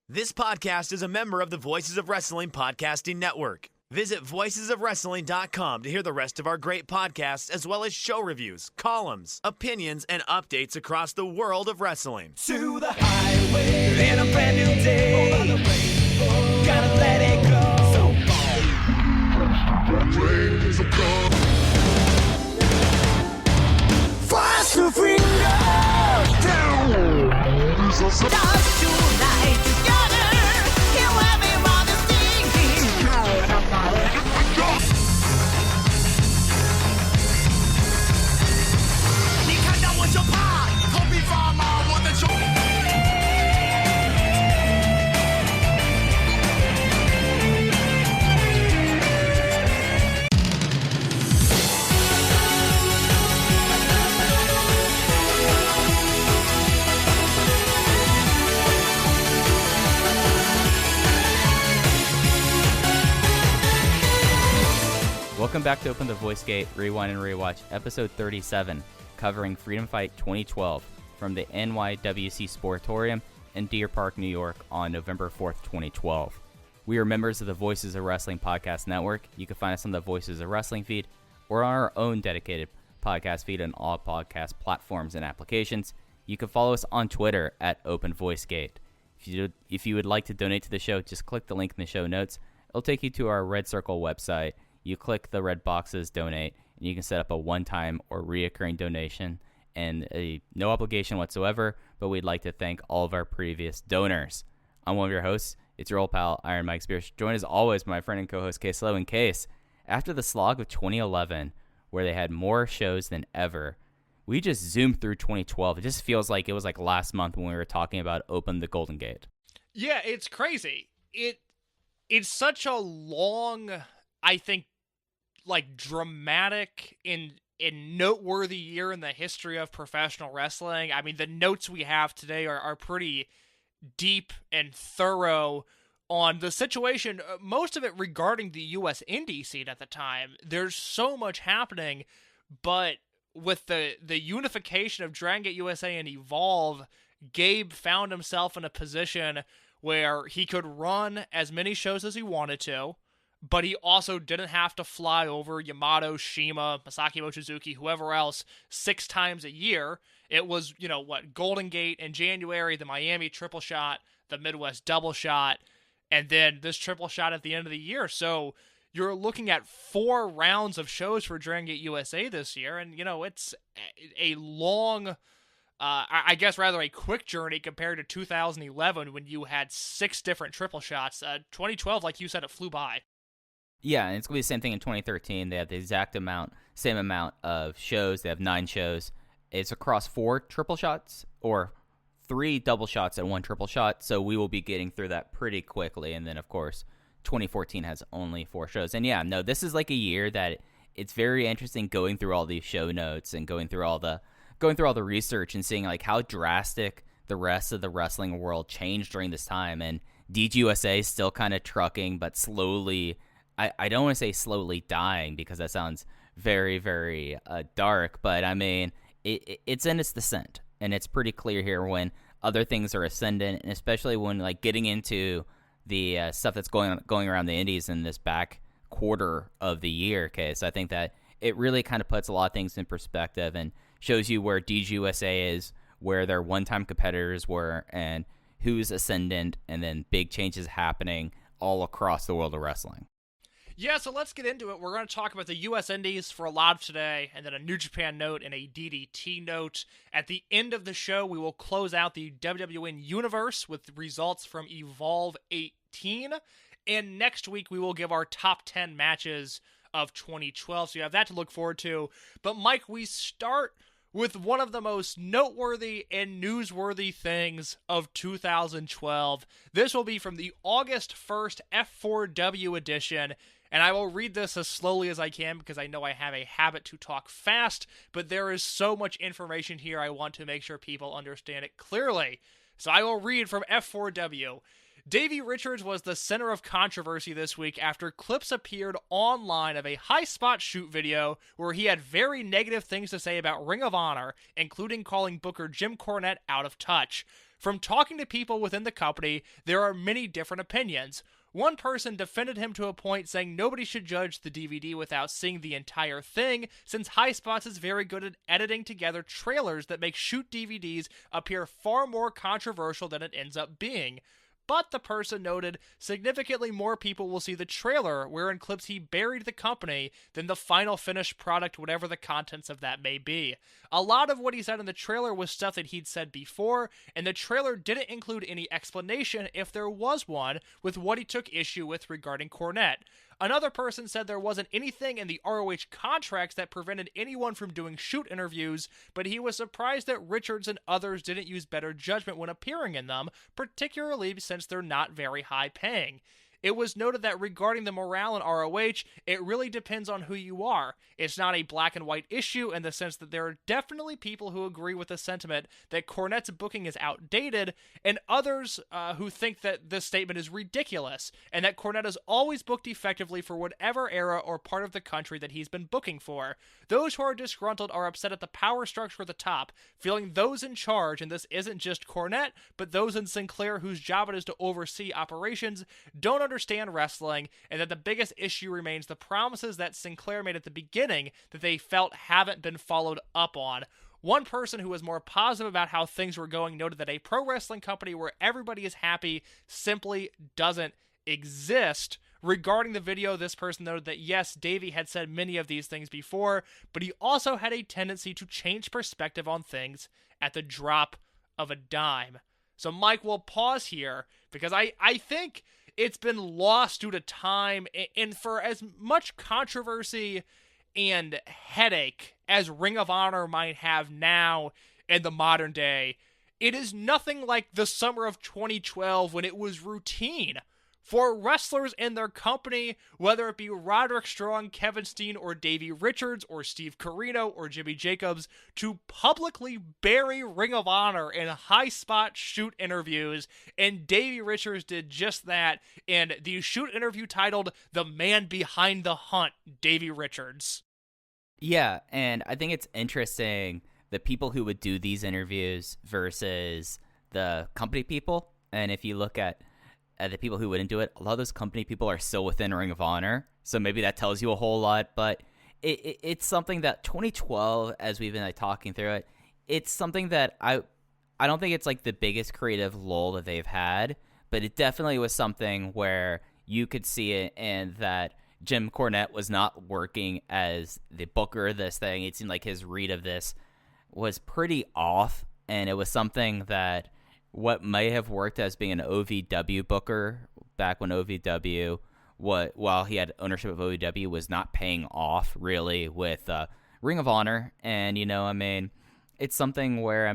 This podcast is a member of the Voices of Wrestling Podcasting Network. Visit voicesofwrestling.com to hear the rest of our great podcasts, as well as show reviews, columns, opinions, and updates across the world of wrestling. To the highway in a brand new day. Over the rainbow, gotta let it go. So fast to finger down. Dance tonight together. Here everyone is singing. 你看到我就怕，头皮发麻，我的手。Welcome back to Open the Voice Gate, Rewind and Rewatch, episode 37, covering Freedom Fight 2012 from the NYWC Sportatorium in Deer Park, New York on November 4th, 2012. We are members of the Voices of Wrestling Podcast Network. You can find us on the Voices of Wrestling feed or on our own dedicated podcast feed on all podcast platforms and applications. You can follow us on Twitter at Open Voice Gate. If you would like to donate to the show, just click the link in the show notes. It'll take you to our Red Circle website. You click the red boxes, donate, and you can set up a one-time or reoccurring donation, and no obligation whatsoever, but we'd like to thank all of our previous donors. I'm one of your hosts. It's your old pal, Iron Mike Spears. Joined as always by my friend and co-host, Case Lowe. And Case, after the slog of 2011, where they had more shows than ever, we just zoomed through 2012. It just feels like it was like last month when we were talking about Open the Golden Gate. Yeah, it's crazy. It's such a long, I think, like dramatic and noteworthy year in the history of professional wrestling. I mean, the notes we have today are pretty deep and thorough on the situation, most of it regarding the U.S. indie scene at the time. There's so much happening, but with the unification of Dragon Gate USA and Evolve, Gabe found himself in a position where he could run as many shows as he wanted to, but he also didn't have to fly over Yamato, Shima, Masaki Mochizuki, whoever else 6 times a year. It was, Golden Gate in January, the Miami triple shot, the Midwest double shot, and then this triple shot at the end of the year. So you're looking at 4 rounds of shows for Dragon Gate USA this year, and, it's a long, I guess rather a quick journey compared to 2011 when you had 6 different triple shots. 2012, like you said, it flew by. Yeah, and it's going to be the same thing in 2013. They have the same amount of shows. They have 9 shows. It's across 4 triple shots or 3 double shots and 1 triple shot. So we will be getting through that pretty quickly. And then, of course, 2014 has only 4 shows. And yeah, no, this is like a year that it's very interesting going through all these show notes and going through all the research and seeing like how drastic the rest of the wrestling world changed during this time. And DGUSA is still kind of trucking, but slowly. I don't want to say slowly dying because that sounds very, very dark, but I mean, it's in its descent, and it's pretty clear here when other things are ascendant, and especially when like getting into the stuff that's going around the indies in this back quarter of the year. Okay, so I think that it really kind of puts a lot of things in perspective and shows you where DGUSA is, where their one-time competitors were, and who's ascendant, and then big changes happening all across the world of wrestling. Yeah, so let's get into it. We're going to talk about the U.S. Indies for a lot of today, and then a New Japan note and a DDT note. At the end of the show, we will close out the WWN Universe with results from Evolve 18, and next week we will give our top 10 matches of 2012, so you have that to look forward to. But Mike, we start with one of the most noteworthy and newsworthy things of 2012. This will be from the August 1st F4W edition, and I will read this as slowly as I can because I know I have a habit to talk fast, but there is so much information here I want to make sure people understand it clearly. So I will read from F4W. Davey Richards was the center of controversy this week after clips appeared online of a high spot shoot video where he had very negative things to say about Ring of Honor, including calling Booker Jim Cornette out of touch. From talking to people within the company, there are many different opinions. One person defended him to a point, saying nobody should judge the DVD without seeing the entire thing, since High Spots is very good at editing together trailers that make shoot DVDs appear far more controversial than it ends up being. But the person noted significantly more people will see the trailer, wherein clips he buried the company, than the final finished product, whatever the contents of that may be. A lot of what he said in the trailer was stuff that he'd said before, and the trailer didn't include any explanation, if there was one, with what he took issue with regarding Cornette. Another person said there wasn't anything in the ROH contracts that prevented anyone from doing shoot interviews, but he was surprised that Richards and others didn't use better judgment when appearing in them, particularly since they're not very high paying. It was noted that regarding the morale in ROH, it really depends on who you are. It's not a black and white issue in the sense that there are definitely people who agree with the sentiment that Cornette's booking is outdated, and others who think that this statement is ridiculous, and that Cornette is always booked effectively for whatever era or part of the country that he's been booking for. Those who are disgruntled are upset at the power structure at the top, feeling those in charge, and this isn't just Cornette, but those in Sinclair whose job it is to oversee operations, don't understand wrestling, and that the biggest issue remains the promises that Sinclair made at the beginning that they felt haven't been followed up on. One person who was more positive about how things were going noted that a pro wrestling company where everybody is happy simply doesn't exist. Regarding the video, this person noted that yes, Davey had said many of these things before, but he also had a tendency to change perspective on things at the drop of a dime. So Mike, we'll pause here because I think it's been lost due to time, and for as much controversy and headache as Ring of Honor might have now in the modern day, it is nothing like the summer of 2012 when it was routine for wrestlers in their company, whether it be Roderick Strong, Kevin Steen, or Davey Richards, or Steve Corino, or Jimmy Jacobs, to publicly bury Ring of Honor in high spot shoot interviews, and Davey Richards did just that in the shoot interview titled The Man Behind the Hunt, Davey Richards. Yeah, and I think it's interesting the people who would do these interviews versus the company people. And if you look at the people who wouldn't do it, a lot of those company people are still within Ring of Honor. So maybe that tells you a whole lot. But it's something that 2012, as we've been talking through it, it's something that I don't think it's like the biggest creative lull that they've had. But it definitely was something where you could see it, and that Jim Cornette was not working as the booker of this thing. It seemed like his read of this was pretty off, and it was something that what may have worked as being an OVW booker back when OVW, while he had ownership of OVW, was not paying off really with Ring of Honor. And, it's something where,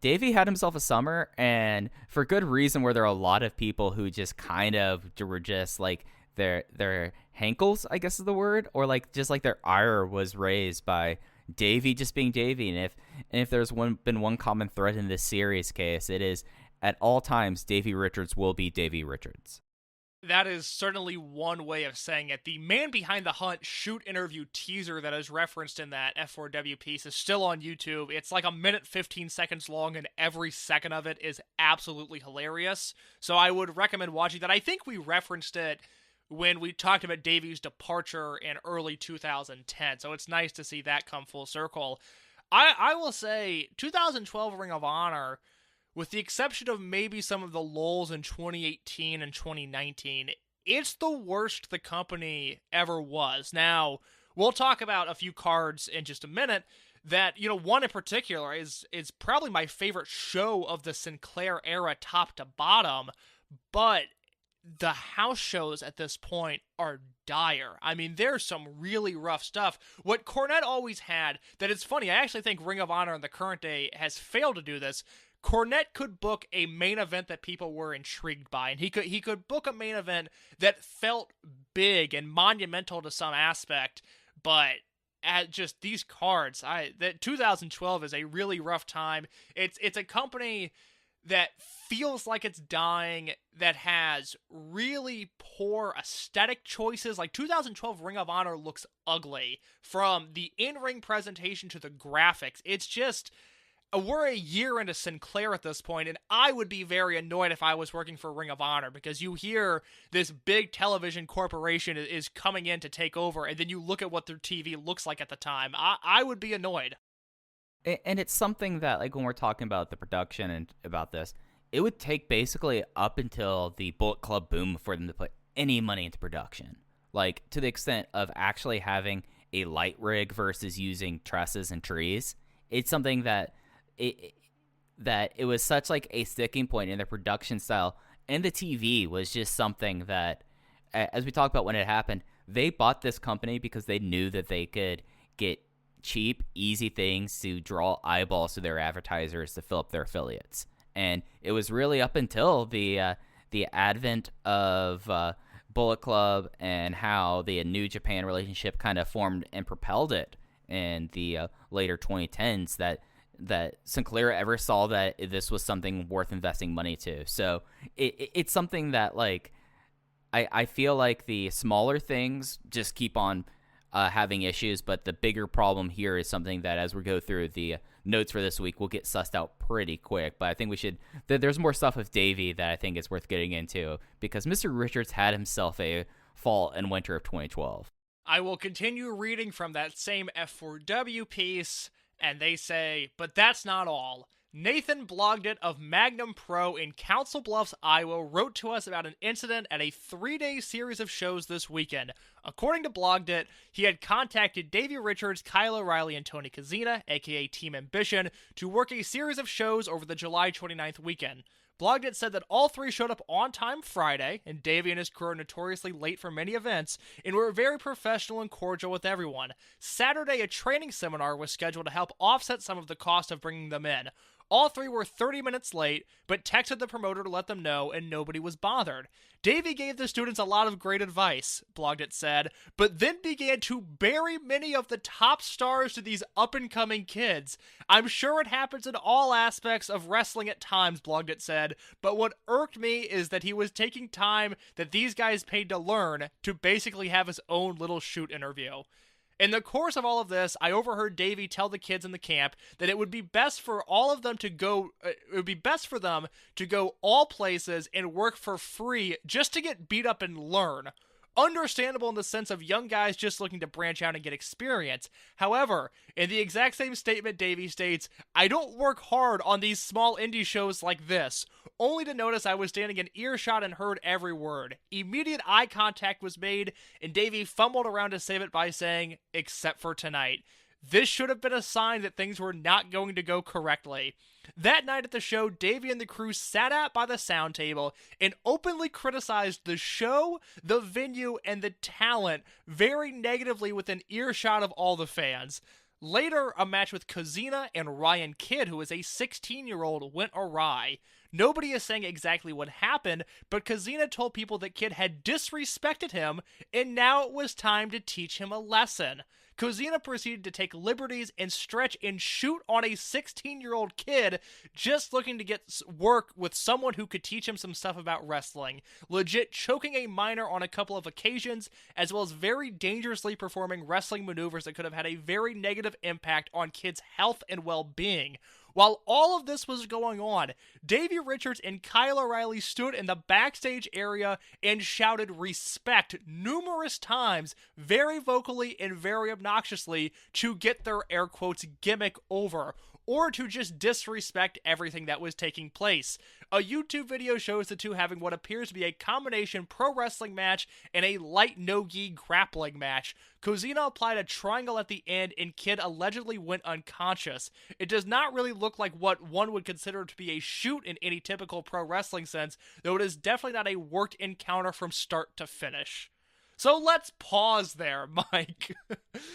Davey had himself a summer, and for good reason, where there are a lot of people who just kind of were just like their hankles, I guess is the word, or like just like their ire was raised by Davey just being Davey. And if there's been one common thread in this series case, it is at all times Davey Richards will be Davey Richards. That is certainly one way of saying it. The Man Behind the Hunt shoot interview teaser that is referenced in that F4W piece is still on YouTube. It's like a minute 15 seconds long, and every second of it is absolutely hilarious. So I would recommend watching that. I think we referenced it when we talked about Davey's departure in early 2010, so it's nice to see that come full circle. I will say 2012 Ring of Honor, with the exception of maybe some of the lulls in 2018 and 2019, it's the worst the company ever was. Now, we'll talk about a few cards in just a minute that, one in particular is probably my favorite show of the Sinclair era top to bottom, but the house shows at this point are dire. There's some really rough stuff. What Cornette always had, that it's funny, I actually think Ring of Honor in the current day has failed to do this. Cornette could book a main event that people were intrigued by, and he could book a main event that felt big and monumental to some aspect, but at just these cards, that 2012 is a really rough time. It's a company that feels like it's dying, that has really poor aesthetic choices. Like 2012 Ring of Honor looks ugly from the in-ring presentation to the graphics. It's just, we're a year into Sinclair at this point, and I would be very annoyed if I was working for Ring of Honor, because you hear this big television corporation is coming in to take over, and then you look at what their TV looks like at the time. I would be annoyed. And it's something that, like, when we're talking about the production and about this, it would take basically up until the Bullet Club boom for them to put any money into production. Like, to the extent of actually having a light rig versus using trusses and trees. It's something that it was such like a sticking point in their production style, and the TV was just something that, as we talked about when it happened, they bought this company because they knew that they could get cheap, easy things to draw eyeballs to their advertisers to fill up their affiliates. And it was really up until the advent of Bullet Club and how the New Japan relationship kind of formed and propelled it in the later 2010s that Sinclair ever saw that this was something worth investing money to. So it's something that, like, I feel like the smaller things just keep on having issues, but the bigger problem here is something that, as we go through the notes for this week, we'll get sussed out pretty quick. But I think we should, there's more stuff with Davey that I think is worth getting into, because Mr. Richards had himself a fall and winter of 2012. I will continue reading from that same F4W piece, and they say, but that's not all. Nathan Blogdit of Magnum Pro in Council Bluffs, Iowa, wrote to us about an incident at a 3-day series of shows this weekend. According to Blogdit, he had contacted Davey Richards, Kyle O'Reilly, and Tony Kazina, aka Team Ambition, to work a series of shows over the July 29th weekend. Blogdit said that all three showed up on time Friday, and Davey and his crew are notoriously late for many events, and were very professional and cordial with everyone. Saturday, a training seminar was scheduled to help offset some of the cost of bringing them in. All three were 30 minutes late, but texted the promoter to let them know, and nobody was bothered. Davey gave the students a lot of great advice, Blogdit said, but then began to bury many of the top stars to these up-and-coming kids. I'm sure it happens in all aspects of wrestling at times, Blogdit said, but what irked me is that he was taking time that these guys paid to learn to basically have his own little shoot interview. In the course of all of this, I overheard Davey tell the kids in the camp that it would be best for all of them to go, all places and work for free just to get beat up and learn. Understandable in the sense of young guys just looking to branch out and get experience. However, in the exact same statement, Davey states, I don't work hard on these small indie shows like this, only to notice I was standing in earshot and heard every word. Immediate eye contact was made, and Davey fumbled around to save it by saying, except for tonight. This should have been a sign that things were not going to go correctly. That night at the show, Davey and the crew sat out by the sound table and openly criticized the show, the venue, and the talent very negatively within earshot of all the fans. Later, a match with Kazina and Ryan Kidd, who is a 16-year-old, went awry. Nobody is saying exactly what happened, but Kazina told people that Kidd had disrespected him, and now it was time to teach him a lesson. Kazina proceeded to take liberties and stretch and shoot on a 16-year-old kid just looking to get work with someone who could teach him some stuff about wrestling, legit choking a minor on a couple of occasions, as well as very dangerously performing wrestling maneuvers that could have had a very negative impact on kids' health and well-being. While all of this was going on, Davey Richards and Kyle O'Reilly stood in the backstage area and shouted respect numerous times, very vocally and very obnoxiously, to get their air quotes gimmick over, or to just disrespect everything that was taking place. A YouTube video shows the two having what appears to be a combination pro wrestling match and a light no-gi grappling match. Kazina applied a triangle at the end, and Kidd allegedly went unconscious. It does not really look like what one would consider to be a shoot in any typical pro wrestling sense, though it is definitely not a worked encounter from start to finish. So let's pause there, Mike.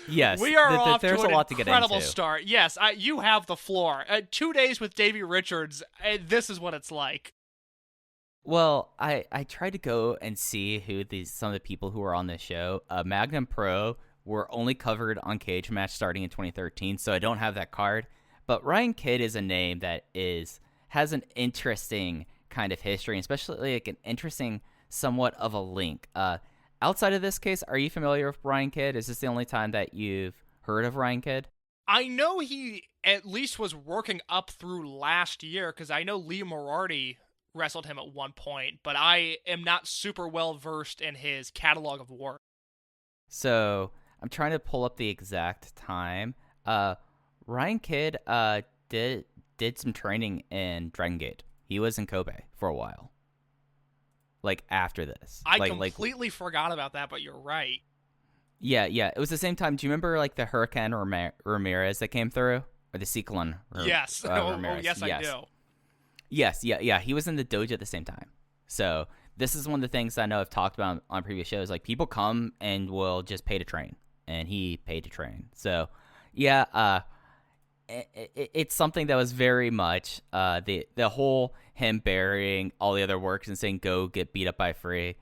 Yes, we are off there's to an a lot to get incredible into. start. Yes, you have the floor. 2 days with Davey Richards, this is what it's like. Well, I tried to go and see who some of the people who were on this show. Magnum Pro were only covered on Cage Match starting in 2013, so I don't have that card. But Ryan Kidd is a name that has an interesting kind of history, especially like an interesting somewhat of a link. Outside of this case, are you familiar with Ryan Kidd? Is this the only time that you've heard of Ryan Kidd? I know he at least was working up through last year, because I know Lee Moriarty wrestled him at one point, but I am not super well versed in his catalog of work. So I'm trying to pull up the exact time. Ryan Kidd did some training in Dragon Gate. He was in Kobe for a while. Like after this. I completely forgot about that, but you're right. Yeah. It was the same time. Do you remember like the Hurricane Ramirez that came through? Or the Cyclone Yes. Ramirez? Yes, I do. Yes, yeah. He was in the dojo at the same time. So this is one of the things I know I've talked about on previous shows. Like, people come and will just pay to train. And he paid to train. So, yeah, it's something that was very much the whole him burying all the other works and saying, go get beat up by Free.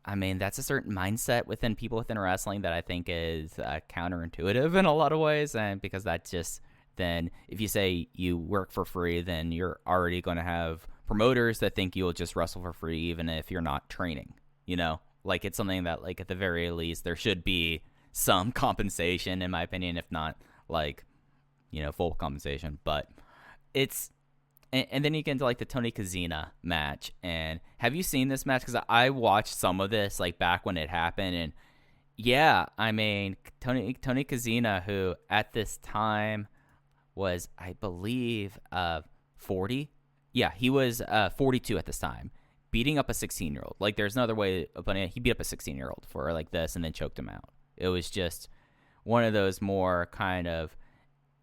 I mean, that's a certain mindset within people within wrestling that I think is counterintuitive in a lot of ways. And because that's just... then if you say you work for free, then you're already going to have promoters that think you'll just wrestle for free even if you're not training, you know? Like, it's something that, like, at the very least, there should be some compensation, in my opinion, if not, like, you know, full compensation. But it's... And then you get into, like, the Tony Kazina match. And have you seen this match? Because I watched some of this, like, back when it happened. And, yeah, I mean, Tony Kazina, who at this time... was, I believe, 40. Yeah, he was 42 at this time, beating up a 16-year-old. Like, there's no other way of putting it. He beat up a 16-year-old for, like, this and then choked him out. It was just one of those more kind of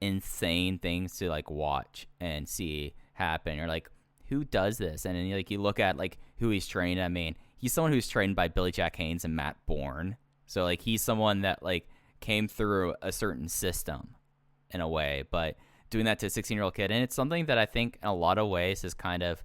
insane things to, like, watch and see happen. You're like, who does this? And then, like, you look at, like, who he's trained. I mean, he's someone who's trained by Billy Jack Haynes and Matt Bourne. So, like, he's someone that, like, came through a certain system in a way, but doing that to a 16-year-old kid. And it's something that I think in a lot of ways has kind of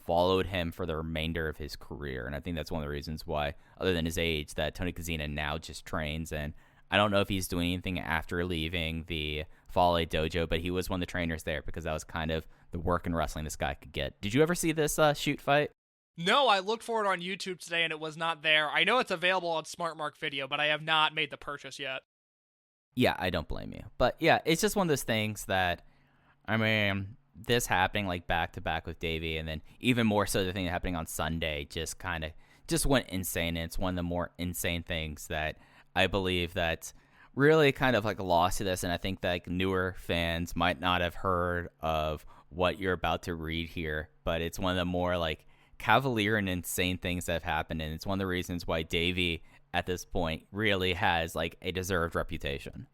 followed him for the remainder of his career. And I think that's one of the reasons why, other than his age, that Tony Kazina now just trains. And I don't know if he's doing anything after leaving the Fale Dojo, but he was one of the trainers there because that was kind of the work in wrestling this guy could get. Did you ever see this shoot fight? No, I looked for it on YouTube today and it was not there. I know it's available on Smart Mark Video, but I have not made the purchase yet. Yeah, I don't blame you. But yeah, it's just one of those things that, I mean, this happening like back to back with Davey, and then even more so the thing happening on Sunday just went insane. And it's one of the more insane things that I believe that really kind of like lost to this. And I think that like newer fans might not have heard of what you're about to read here, but it's one of the more like cavalier and insane things that have happened. And it's one of the reasons why Davey at this point really has like a deserved reputation.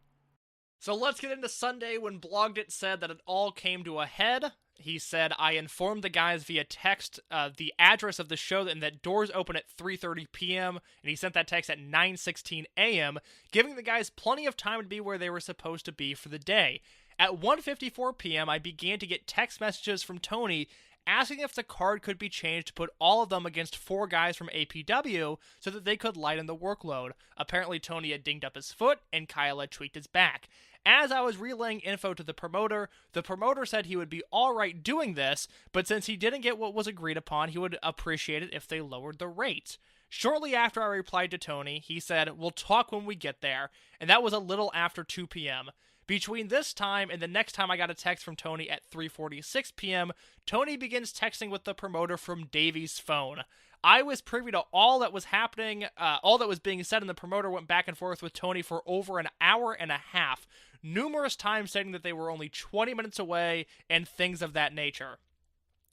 So let's get into Sunday when Blogdit said that it all came to a head. He said, I informed the guys via text the address of the show and that doors open at 3:30 p.m. And he sent that text at 9:16 a.m., giving the guys plenty of time to be where they were supposed to be for the day. At 1:54 p.m., I began to get text messages from Tony asking if the card could be changed to put all of them against 4 guys from APW so that they could lighten the workload. Apparently, Tony had dinged up his foot, and Kyle had tweaked his back. As I was relaying info to the promoter said he would be alright doing this, but since he didn't get what was agreed upon, he would appreciate it if they lowered the rate. Shortly after I replied to Tony, he said, we'll talk when we get there, and that was a little after 2 p.m. Between this time and the next time I got a text from Tony at 3:46 p.m., Tony begins texting with the promoter from Davey's phone. I was privy to all that was happening, all that was being said, and the promoter went back and forth with Tony for over an hour and a half, numerous times stating that they were only 20 minutes away and things of that nature.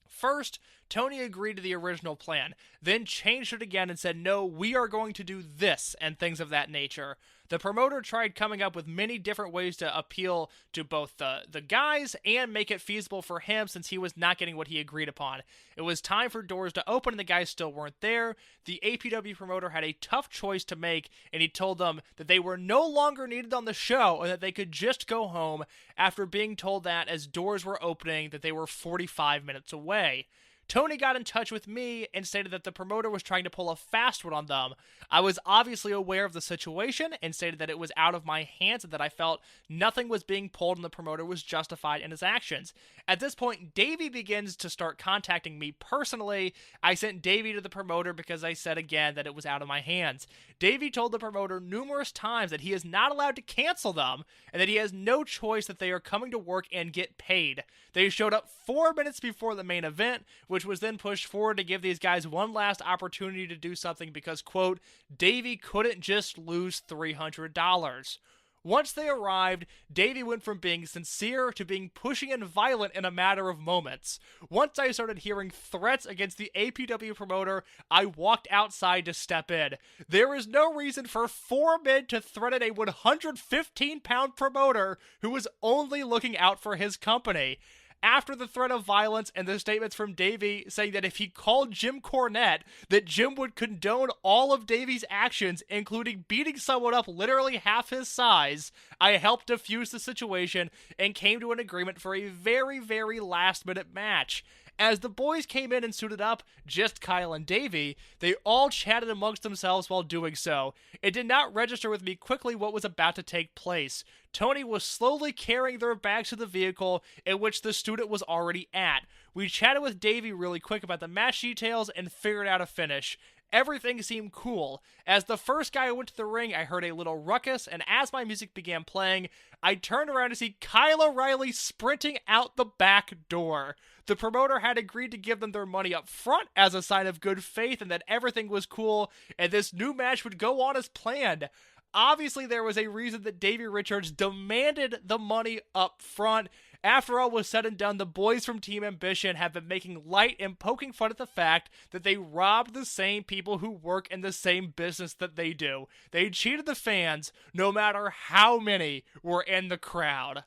First, Tony agreed to the original plan, then changed it again and said, no, we are going to do this, and things of that nature. The promoter tried coming up with many different ways to appeal to both the guys and make it feasible for him since he was not getting what he agreed upon. It was time for doors to open and the guys still weren't there. The APW promoter had a tough choice to make, and he told them that they were no longer needed on the show and that they could just go home after being told that as doors were opening that they were 45 minutes away. Tony got in touch with me and stated that the promoter was trying to pull a fast one on them. I was obviously aware of the situation and stated that it was out of my hands and that I felt nothing was being pulled and the promoter was justified in his actions. At this point, Davey begins to start contacting me personally. I sent Davey to the promoter because I said again that it was out of my hands. Davey told the promoter numerous times that he is not allowed to cancel them and that he has no choice, that they are coming to work and get paid. They showed up 4 minutes before the main event, which was then pushed forward to give these guys one last opportunity to do something because, quote, Davey couldn't just lose $300. Once they arrived, Davey went from being sincere to being pushy and violent in a matter of moments. Once I started hearing threats against the APW promoter, I walked outside to step in. There is no reason for 4 men to threaten a 115-pound promoter who was only looking out for his company. After the threat of violence and the statements from Davey saying that if he called Jim Cornette, that Jim would condone all of Davey's actions, including beating someone up literally half his size, I helped defuse the situation and came to an agreement for a very, very last-minute match. As the boys came in and suited up, just Kyle and Davey, they all chatted amongst themselves while doing so. It did not register with me quickly what was about to take place. Tony was slowly carrying their bags to the vehicle in which the student was already at. We chatted with Davey really quick about the match details and figured out a finish. Everything seemed cool. As the first guy went to the ring, I heard a little ruckus, and as my music began playing, I turned around to see Kyle O'Reilly sprinting out the back door. The promoter had agreed to give them their money up front as a sign of good faith and that everything was cool, and this new match would go on as planned. Obviously, there was a reason that Davey Richards demanded the money up front. After all was said and done, the boys from Team Ambition have been making light and poking fun at the fact that they robbed the same people who work in the same business that they do. They cheated the fans, no matter how many were in the crowd.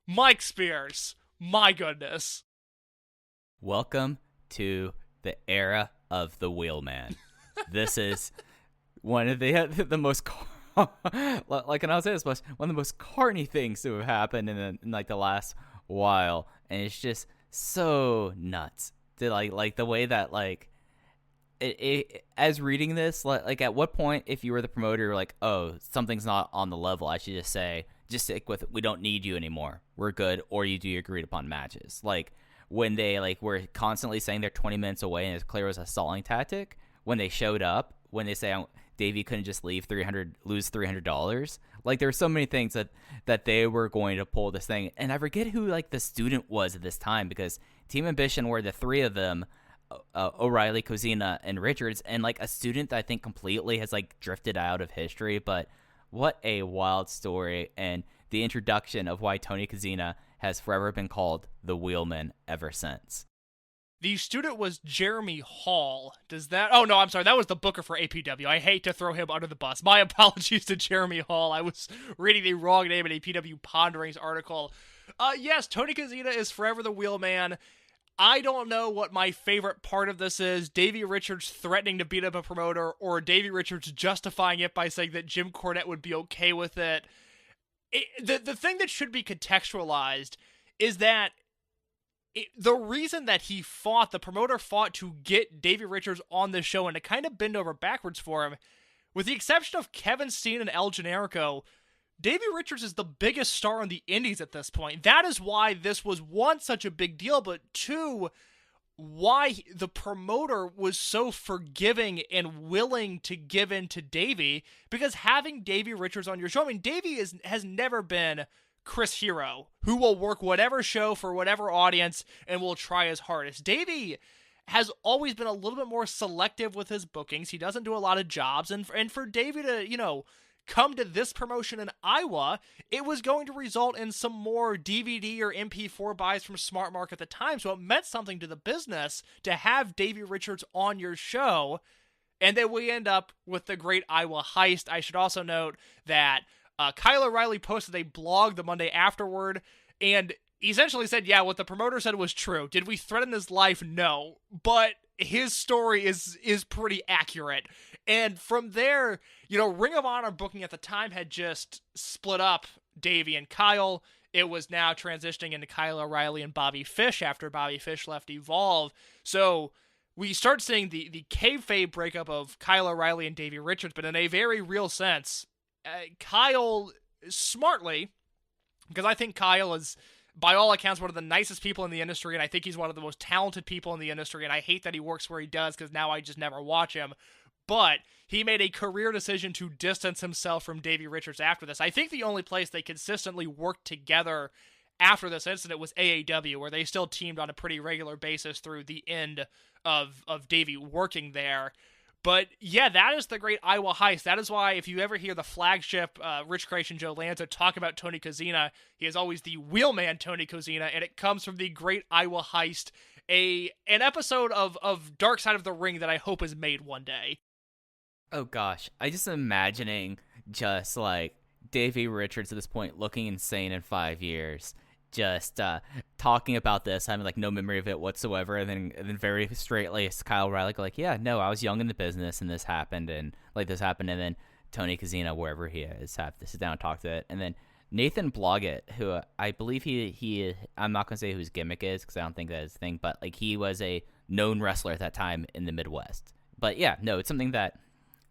Mike Spears, my goodness. Welcome to the era of the Wheelman. This is one of the most, like and I'll say this much, one of the most carny things to have happened in like the last while, and it's just so nuts. To like the way that like it as reading this, like at what point, if you were the promoter, you're like, oh, something's not on the level, I should just say, just stick with it. We don't need you anymore. We're good, or you do your agreed upon matches. Like when they like were constantly saying they're 20 minutes away and it's clear it was a stalling tactic, when they showed up, when they say Davey couldn't just lose $300, like there were so many things that they were going to pull this thing. And I forget who like the student was at this time, because Team Ambition were the three of them, O'Reilly, Kozina, and Richards, and like a student that I think completely has like drifted out of history. But what a wild story, and the introduction of why Tony Kozina has forever been called the Wheelman ever since. The student was Jeremy Hall. Does that... Oh, no, I'm sorry. That was the booker for APW. I hate to throw him under the bus. My apologies to Jeremy Hall. I was reading the wrong name in APW Ponderings article. Yes, Tony Kozina is forever the Wheelman. I don't know what my favorite part of this is. Davey Richards threatening to beat up a promoter, or Davey Richards justifying it by saying that Jim Cornette would be okay with it. The thing that should be contextualized is that the reason that the promoter fought to get Davey Richards on the show and to kind of bend over backwards for him, with the exception of Kevin Steen and El Generico, Davey Richards is the biggest star in the indies at this point. That is why this was, one, such a big deal, but two, why the promoter was so forgiving and willing to give in to Davey, because having Davey Richards on your show, I mean, Davey has never been Chris Hero, who will work whatever show for whatever audience and will try his hardest. Davey has always been a little bit more selective with his bookings. He doesn't do a lot of jobs, and for Davey to, come to this promotion in Iowa, it was going to result in some more DVD or MP4 buys from Smart Mark at the time, so it meant something to the business to have Davey Richards on your show, and then we end up with the Great Iowa Heist. I should also note that Kyle O'Reilly posted a blog the Monday afterward, and he essentially said, yeah, what the promoter said was true. Did we threaten his life? No. But his story is pretty accurate. And from there, Ring of Honor booking at the time had just split up Davey and Kyle, it was now transitioning into Kyle O'Reilly and Bobby Fish after Bobby Fish left Evolve. So we start seeing the kayfabe breakup of Kyle O'Reilly and Davey Richards, but in a very real sense, Kyle smartly, because I think Kyle is, by all accounts, one of the nicest people in the industry, and I think he's one of the most talented people in the industry, and I hate that he works where he does because now I just never watch him. But he made a career decision to distance himself from Davey Richards after this. I think the only place they consistently worked together after this incident was AAW, where they still teamed on a pretty regular basis through the end of Davey working there. But yeah, that is the great Iowa heist. That is why if you ever hear the flagship Rich Creation Joe Lanza talk about Tony Kozina, he is always the wheelman Tony Kozina, and it comes from the great Iowa heist, an episode of Dark Side of the Ring that I hope is made one day. Oh gosh, I just imagining just like Davey Richards at this point looking insane in 5 years, just talking about this, having like no memory of it whatsoever, and then very straight-laced Kyle O'Reilly like, yeah, no, I was young in the business and this happened, and then Tony Kozina, wherever he is, have to sit down and talk to it, and then Nathan Bloggett, who I believe he I'm not gonna say who his gimmick is because I don't think that is his thing, but like he was a known wrestler at that time in the Midwest. But yeah, no, it's something that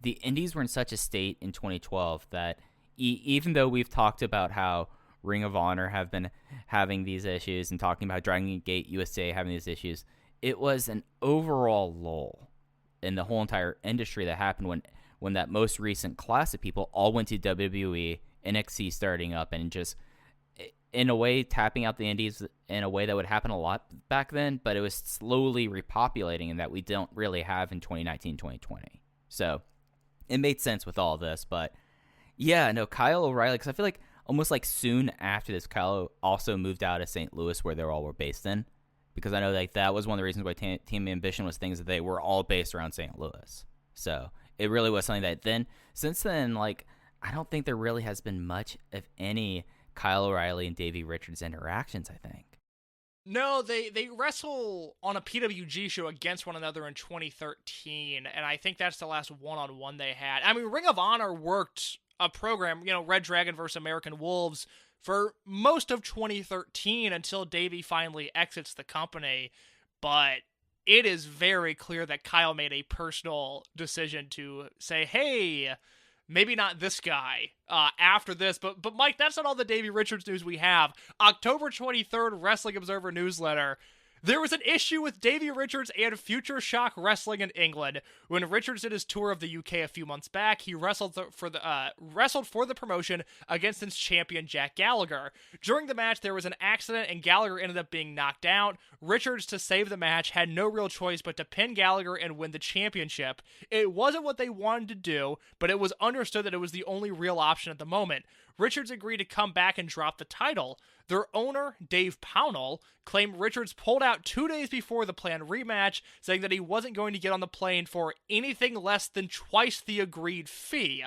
the indies were in such a state in 2012 that even though we've talked about how Ring of Honor have been having these issues and talking about Dragon Gate USA having these issues, it was an overall lull in the whole entire industry that happened when that most recent class of people all went to WWE, NXT starting up, and just in a way tapping out the indies in a way that would happen a lot back then, but it was slowly repopulating and that we don't really have in 2019, 2020. So it made sense with all of this, but yeah, no, Kyle O'Reilly, because I feel like almost like soon after this, Kyle also moved out of St. Louis where they all were based in, because I know like that was one of the reasons why Team Ambition was things that they were all based around St. Louis. So it really was something that then, since then, like I don't think there really has been much, if any, Kyle O'Reilly and Davey Richards interactions, I think. No, they wrestle on a PWG show against one another in 2013, and I think that's the last one-on-one they had. I mean, Ring of Honor worked a program, Red Dragon versus American Wolves, for most of 2013 until Davey finally exits the company, but it is very clear that Kyle made a personal decision to say, hey, maybe not this guy after this. But Mike, that's not all the Davey Richards news we have. October 23rd, Wrestling Observer newsletter. There was an issue with Davey Richards and Future Shock Wrestling in England. When Richards did his tour of the UK a few months back, he wrestled for the promotion against its champion Jack Gallagher. During the match, there was an accident and Gallagher ended up being knocked out. Richards, to save the match, had no real choice but to pin Gallagher and win the championship. It wasn't what they wanted to do, but it was understood that it was the only real option at the moment. Richards agreed to come back and drop the title. Their owner, Dave Pownell, claimed Richards pulled out 2 days before the planned rematch, saying that he wasn't going to get on the plane for anything less than twice the agreed fee.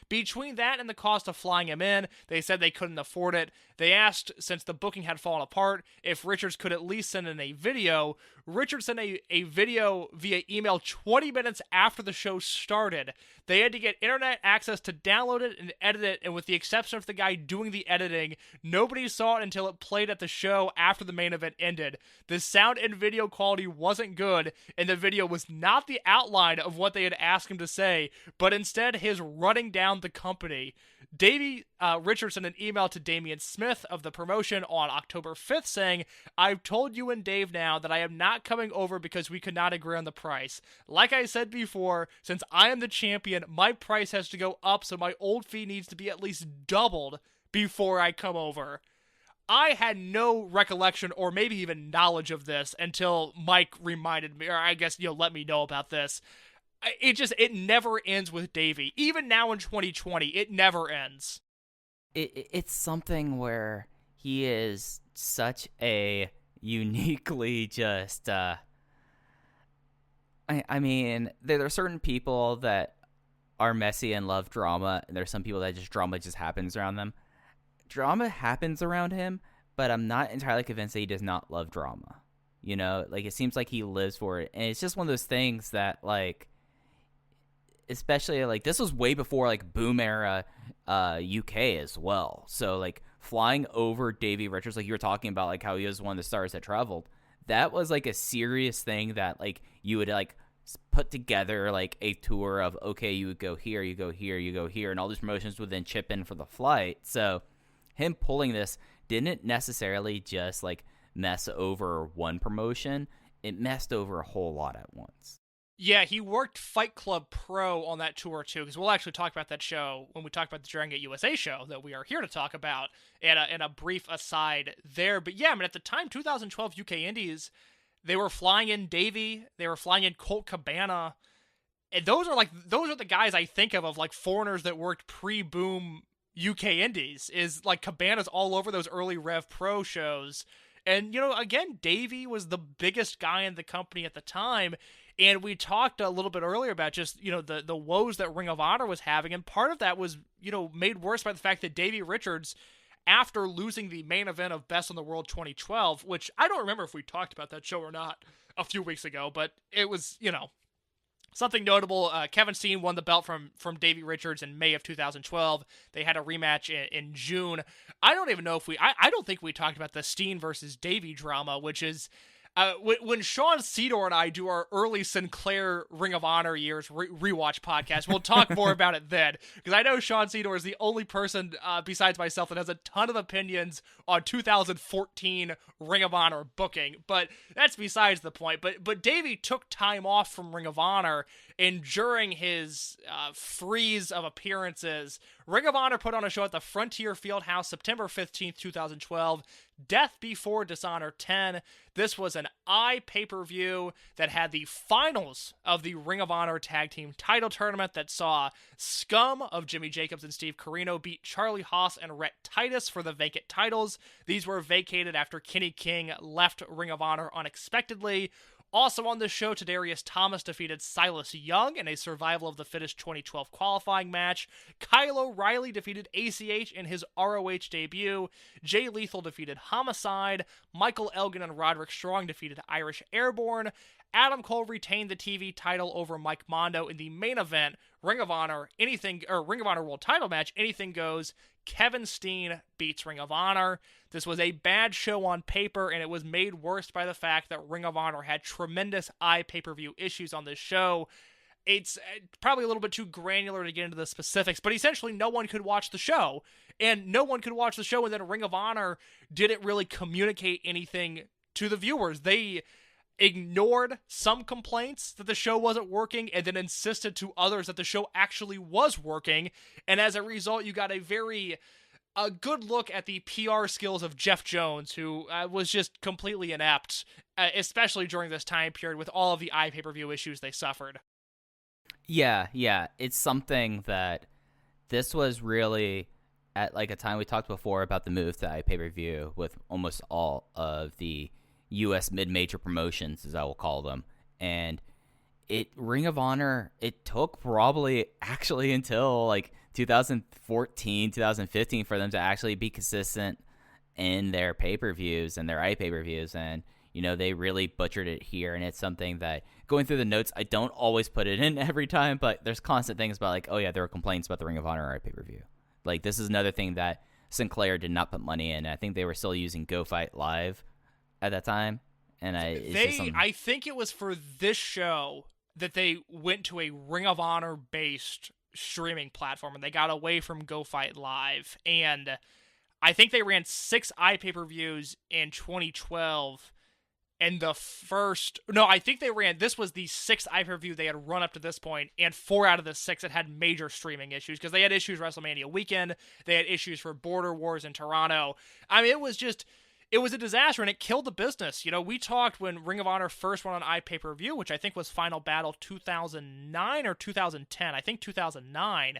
Between that and the cost of flying him in, they said they couldn't afford it. They asked, since the booking had fallen apart, if Richards could at least send in a video. Richards sent a video via email 20 minutes after the show started. They had to get internet access to download it and edit it, and with the exception of the guy doing the editing, nobody saw it until it played at the show after the main event ended. The sound and video quality wasn't good, and the video was not the outline of what they had asked him to say, but instead his running down the company. Davey Richards sent an email to Damian Smith of the promotion on October 5th saying, "I've told you and Dave now that I am not coming over because we could not agree on the price. Like I said before, since I am the champion, my price has to go up, so my old fee needs to be at least doubled before I come over." I had no recollection or maybe even knowledge of this until Mike reminded me, or I guess, let me know about this. It never ends with Davey. Even now in 2020, it never ends. It's something where he is such a uniquely just, I mean, there are certain people that are messy and love drama, and there's some people that drama just happens around them. Drama happens around him, but I'm not entirely convinced that he does not love drama. It seems like he lives for it, and it's just one of those things that, especially this was way before Boom era UK as well. So flying over Davey Richards, like you were talking about, like how he was one of the stars that traveled. That was like a serious thing that like you would like put together like a tour of, okay, you would go here, you go here, you go here, and all these promotions would then chip in for the flight. So him pulling this didn't necessarily just like mess over one promotion. It messed over a whole lot at once. Yeah, he worked Fight Club Pro on that tour too, because we'll actually talk about that show when we talk about the Dragon Gate USA show that we are here to talk about, and a brief aside there. But yeah, I mean, at the time, 2012 UK Indies, they were flying in Davey, they were flying in Colt Cabana, and those are the guys I think of like foreigners that worked pre-boom UK Indies, is like Cabana's all over those early Rev Pro shows. And, you know, again, Davey was the biggest guy in the company at the time. And we talked a little bit earlier about just, you know, the woes that Ring of Honor was having. And part of that was, you know, made worse by the fact that Davey Richards, after losing the main event of Best in the World 2012, which I don't remember if we talked about that show or not a few weeks ago, but it was, you know, something notable. Kevin Steen won the belt from Davey Richards in May of 2012. They had a rematch in June. I don't even know if I don't think we talked about the Steen versus Davey drama, which is when Sean Cedar and I do our early Sinclair Ring of Honor years rewatch podcast. We'll talk more about it then, because I know Sean Cedar is the only person besides myself that has a ton of opinions on 2014 Ring of Honor booking. But that's besides the point. But Davey took time off from Ring of Honor, and during his freeze of appearances, Ring of Honor put on a show at the Frontier Fieldhouse September 15th, 2012, Death Before Dishonor 10. This was an pay-per-view that had the finals of the Ring of Honor Tag Team title tournament that saw Scum of Jimmy Jacobs and Steve Corino beat Charlie Haas and Rhett Titus for the vacant titles. These were vacated after Kenny King left Ring of Honor unexpectedly. Also on the show, Tadarius Thomas defeated Silas Young in a Survival of the Fittest 2012 qualifying match. Kyle O'Reilly defeated ACH in his ROH debut. Jay Lethal defeated Homicide. Michael Elgin and Roderick Strong defeated Irish Airborne. Adam Cole retained the TV title over Mike Mondo in the main event, Ring of Honor World Title match. Anything goes. Kevin Steen beats Ring of Honor. This was a bad show on paper, and it was made worse by the fact that Ring of Honor had tremendous pay-per-view issues on this show. It's probably a little bit too granular to get into the specifics, but essentially no one could watch the show. And no one could watch the show, and then Ring of Honor didn't really communicate anything to the viewers. They ignored some complaints that the show wasn't working and then insisted to others that the show actually was working. And as a result, you got a good look at the PR skills of Jeff Jones, who was just completely inept, especially during this time period with all of the pay-per-view issues they suffered. Yeah. It's something that this was really at like a time we talked before about the move to pay-per-view with almost all of the U.S. mid-major promotions, as I will call them. And Ring of Honor, it took probably actually until like 2014, 2015 for them to actually be consistent in their pay-per-views and their pay-per-views. And, you know, they really butchered it here. And it's something that, going through the notes, I don't always put it in every time, but there's constant things about like, oh yeah, there were complaints about the Ring of Honor pay-per-view. Like, this is another thing that Sinclair did not put money in. I think they were still using Go Fight Live at that time. And I think it was for this show that they went to a Ring of Honor based streaming platform, and they got away from Go Fight Live. And I think they ran 6 pay-per-views in 2012. And this was the 6th pay-per-view they had run up to this point, and 4 out of the 6 had major streaming issues, because they had issues WrestleMania weekend, they had issues for Border Wars in Toronto. I mean, it was a disaster, and it killed the business. You know, we talked when Ring of Honor first went on pay-per-view, which I think was Final Battle 2009 or 2010. I think 2009. And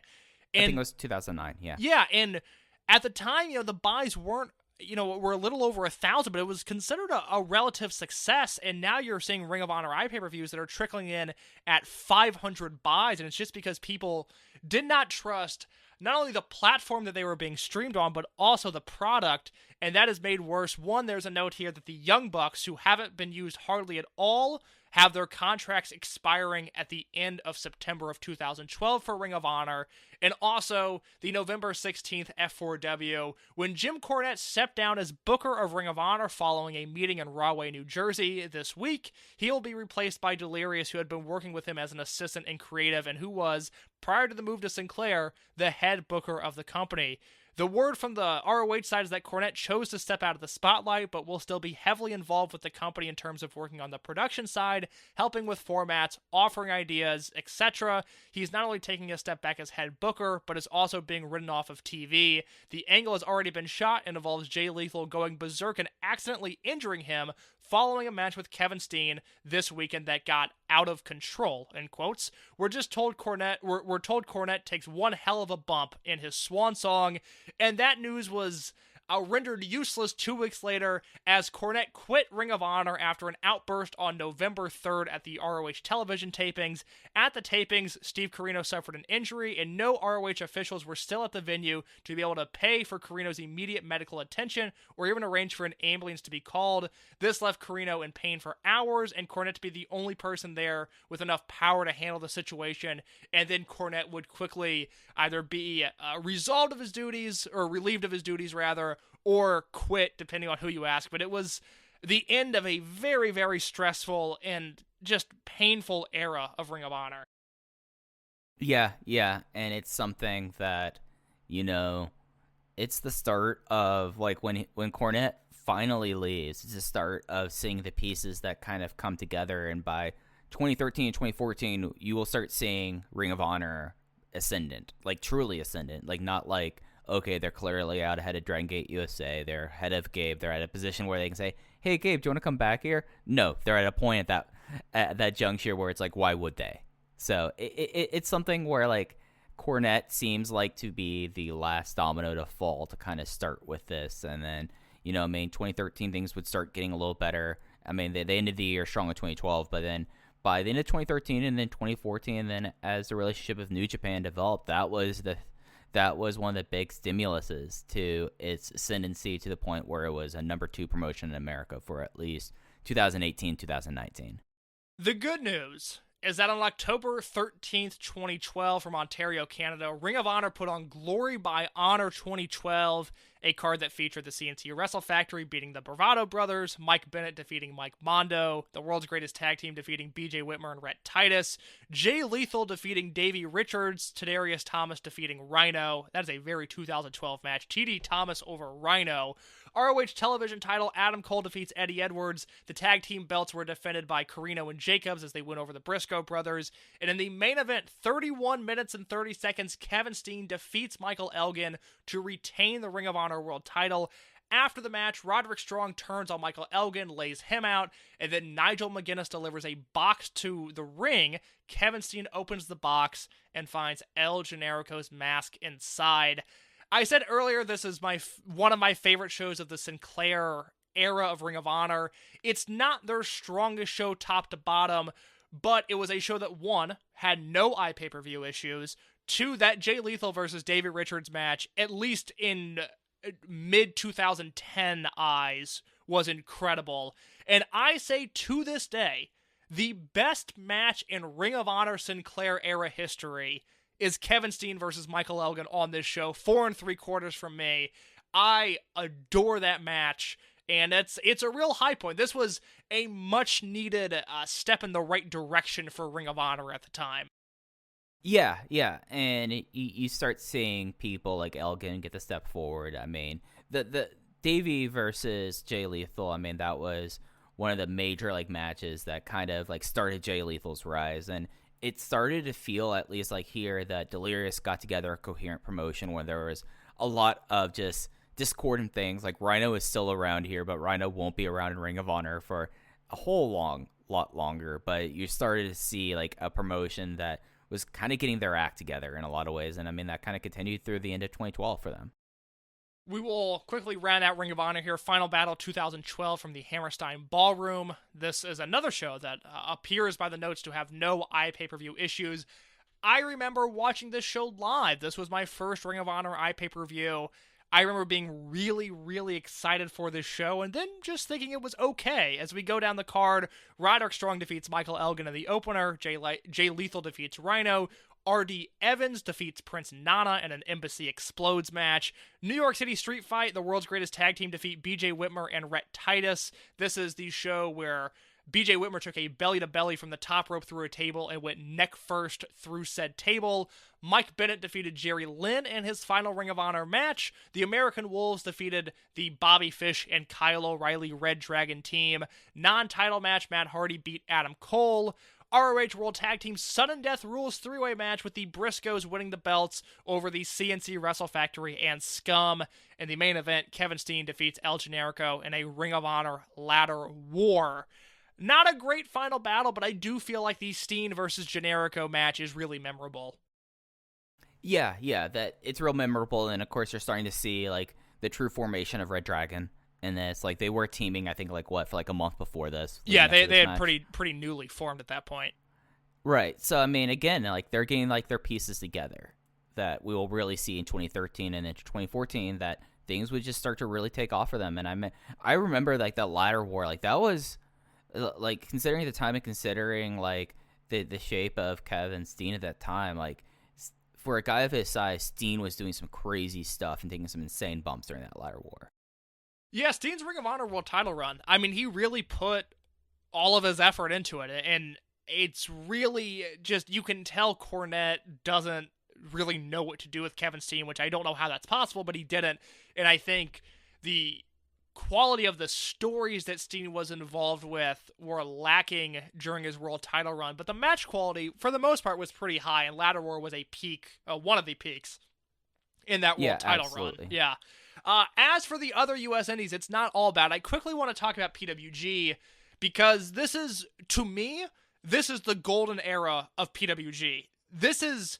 I think it was 2009, yeah. Yeah, and at the time, you know, the buys were a little over 1,000, but it was considered a relative success. And now you're seeing Ring of Honor pay-per-views that are trickling in at 500 buys, and it's just because people did not trust not only the platform that they were being streamed on, but also the product, and that is made worse. One, there's a note here that the Young Bucks, who haven't been used hardly at all, have their contracts expiring at the end of September of 2012 for Ring of Honor, and also the November 16th F4W, when Jim Cornette stepped down as Booker of Ring of Honor following a meeting in Rahway, New Jersey this week. He'll be replaced by Delirious, who had been working with him as an assistant and creative, and who was, prior to the move to Sinclair, the head booker of the company. The word from the ROH side is that Cornette chose to step out of the spotlight, but will still be heavily involved with the company in terms of working on the production side, helping with formats, offering ideas, etc. He's not only taking a step back as head booker, but is also being written off of TV. The angle has already been shot and involves Jay Lethal going berserk and accidentally injuring him following a match with Kevin Steen this weekend that got out of control, in quotes. We're told Cornette takes one hell of a bump in his swan song, and that news was rendered useless 2 weeks later as Cornette quit Ring of Honor after an outburst on November 3rd at the ROH television tapings. At the tapings, Steve Corino suffered an injury, and no ROH officials were still at the venue to be able to pay for Corino's immediate medical attention or even arrange for an ambulance to be called. This left Corino in pain for hours, and Cornette to be the only person there with enough power to handle the situation, and then Cornette would quickly either be relieved of his duties, rather, or quit, depending on who you ask. But it was the end of a very, very stressful and just painful era of Ring of Honor. Yeah, and it's something that, it's the start of, like, when Cornette finally leaves, it's the start of seeing the pieces that kind of come together, and by 2013 and 2014, you will start seeing Ring of Honor ascendant, like, truly ascendant, like, not like, okay, they're clearly out ahead of Dragon Gate USA, they're ahead of Gabe, they're at a position where they can say, hey, Gabe, do you want to come back here? No, they're at a point at that juncture where it's like, why would they? So it's something where, like, Cornette seems like to be the last domino to fall to kind of start with this, and then, 2013 things would start getting a little better. I mean, they ended the year strong in 2012, but then by the end of 2013 and then 2014, and then as the relationship with New Japan developed, that was one of the big stimuluses to its ascendancy to the point where it was a number 2 promotion in America for at least 2018, 2019. The good news is that on October 13th, 2012, from Ontario, Canada, Ring of Honor put on Glory by Honor 2012, a card that featured the CNC Wrestle Factory beating the Bravado Brothers, Mike Bennett defeating Mike Mondo, the World's Greatest Tag Team defeating BJ Whitmer and Rhett Titus, Jay Lethal defeating Davey Richards, Tadarius Thomas defeating Rhino. That is a very 2012 match. TD Thomas over Rhino. ROH television title, Adam Cole defeats Eddie Edwards. The tag team belts were defended by Corino and Jacobs as they win over the Briscoe brothers. And in the main event, 31 minutes and 30 seconds, Kevin Steen defeats Michael Elgin to retain the Ring of Honor World title. After the match, Roderick Strong turns on Michael Elgin, lays him out, and then Nigel McGuinness delivers a box to the ring. Kevin Steen opens the box and finds El Generico's mask inside. I said earlier this is one of my favorite shows of the Sinclair era of Ring of Honor. It's not their strongest show top to bottom, but it was a show that, 1, had no iPay-per-view issues, 2, that Jay Lethal versus Davey Richards match, at least in mid-2010 eyes, was incredible. And I say to this day, the best match in Ring of Honor Sinclair era history is Kevin Steen versus Michael Elgin on this show. 4 3/4 from me. I adore that match, and it's a real high point. This was a much needed step in the right direction for Ring of Honor at the time. Yeah, and you start seeing people like Elgin get the step forward. I mean, the Davey versus Jay Lethal, I mean, that was one of the major, like, matches that kind of, like, started Jay Lethal's rise, and it started to feel, at least like here, that Delirious got together a coherent promotion where there was a lot of just discordant things. Like, Rhino is still around here, but Rhino won't be around in Ring of Honor for a whole lot longer. But you started to see, like, a promotion that was kind of getting their act together in a lot of ways. And I mean, that kind of continued through the end of 2012 for them. We will quickly round out Ring of Honor here. Final Battle 2012 from the Hammerstein Ballroom. This is another show that appears by the notes to have no iPay-per-view issues. I remember watching this show live. This was my first Ring of Honor iPay-per-view. I remember being really, really excited for this show and then just thinking it was okay. As we go down the card, Roderick Strong defeats Michael Elgin in the opener, Jay Lethal defeats Rhino, R.D. Evans defeats Prince Nana in an Embassy Explodes match. New York City Street Fight, the world's greatest tag team, defeat B.J. Whitmer and Rhett Titus. This is the show where B.J. Whitmer took a belly-to-belly from the top rope through a table and went neck-first through said table. Mike Bennett defeated Jerry Lynn in his final Ring of Honor match. The American Wolves defeated the Bobby Fish and Kyle O'Reilly Red Dragon team. Non-title match, Matt Hardy beat Adam Cole. ROH World Tag Team Sudden Death Rules 3-way match with the Briscoes winning the belts over the CNC Wrestle Factory and Scum. In the main event, Kevin Steen defeats El Generico in a Ring of Honor ladder war. Not a great final battle, but I do feel like the Steen versus Generico match is really memorable. Yeah, that it's real memorable, and of course you're starting to see like the true formation of Red Dragon. And it's like they were teaming, I think, for like a month before this. Yeah, they had pretty newly formed at that point. Right. So I mean, again, like they're getting like their pieces together that we will really see in 2013 and into 2014 that things would just start to really take off for them. And I remember like that ladder war, like that was like considering the time and considering like the shape of Kevin Steen at that time, like for a guy of his size, Steen was doing some crazy stuff and taking some insane bumps during that ladder war. Yeah, Steen's Ring of Honor World title run. I mean, he really put all of his effort into it, and it's really just, you can tell Cornette doesn't really know what to do with Kevin Steen, which I don't know how that's possible, but he didn't. And I think the quality of the stories that Steen was involved with were lacking during his world title run, but the match quality, for the most part, was pretty high, and Ladder War was a peak, one of the peaks in that world title absolutely. run. Yeah. As for the other U.S. Indies, it's not all bad. I quickly want to talk about PWG because this is, to me, this is the golden era of PWG. This is,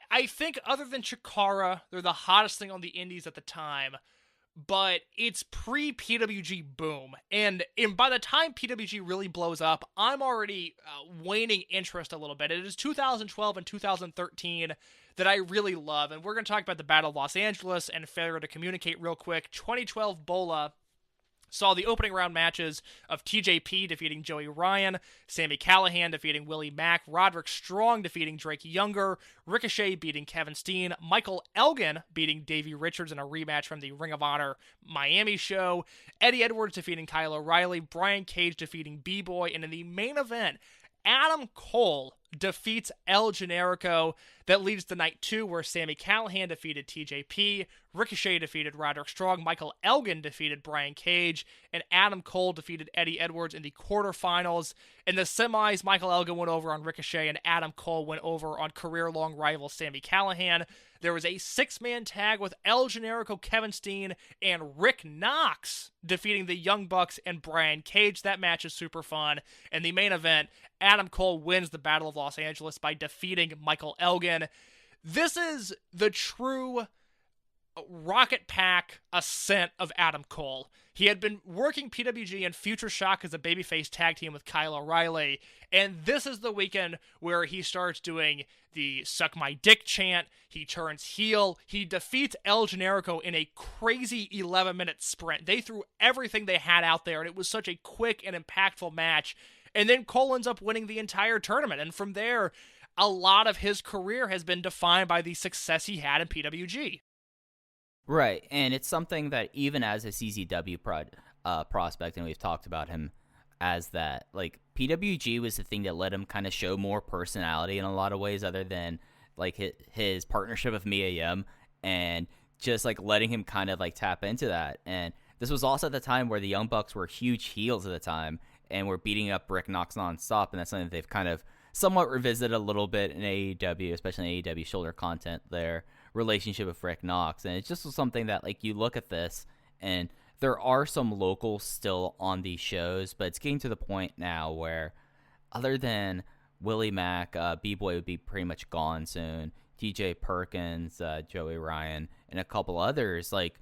I think other than Chikara, they're the hottest thing on the indies at the time, but it's pre-PWG boom. And by the time PWG really blows up, I'm already waning interest a little bit. It is 2012 and 2013 that I really love, and we're going to talk about the Battle of Los Angeles and failure to communicate real quick. 2012 Bola saw the opening round matches of TJP defeating Joey Ryan, Sami Callihan defeating Willie Mack, Roderick Strong defeating Drake Younger, Ricochet beating Kevin Steen, Michael Elgin beating Davey Richards in a rematch from the Ring of Honor Miami show, Eddie Edwards defeating Kyle O'Reilly, Brian Cage defeating B-Boy, and in the main event, Adam Cole defeats El Generico. That leads to night 2, where Sami Callihan defeated TJP, Ricochet defeated Roderick Strong, Michael Elgin defeated Brian Cage, and Adam Cole defeated Eddie Edwards in the quarterfinals. In the semis, Michael Elgin went over on Ricochet, and Adam Cole went over on career-long rival Sami Callihan. There was a 6-man tag with El Generico, Kevin Steen, and Rick Knox defeating the Young Bucks and Brian Cage. That match is super fun. In the main event, Adam Cole wins the Battle of Los Angeles by defeating Michael Elgin. This is the true Rocket Pack ascent of Adam Cole. He had been working PWG and Future Shock as a babyface tag team with Kyle O'Reilly, and this is the weekend where he starts doing the suck my dick chant. He turns heel. He defeats El Generico in a crazy 11-minute sprint. They threw everything they had out there, and it was such a quick and impactful match. And then Cole ends up winning the entire tournament, and from there, a lot of his career has been defined by the success he had in PWG. Right, and it's something that even as a CZW prospect, and we've talked about him as that, like, PWG was the thing that let him kind of show more personality in a lot of ways other than, like, his partnership with Mia Yim and just, like, letting him kind of, like, tap into that. And this was also the time where the Young Bucks were huge heels at the time and were beating up Rick Knox nonstop, and that's something that they've kind of somewhat revisited a little bit in AEW, especially in AEW shoulder content, their relationship with Rick Knox. And it's just something that, like, you look at this, and there are some locals still on these shows, but it's getting to the point now where, other than Willie Mack, B-Boy would be pretty much gone soon, TJ Perkins, Joey Ryan, and a couple others, like,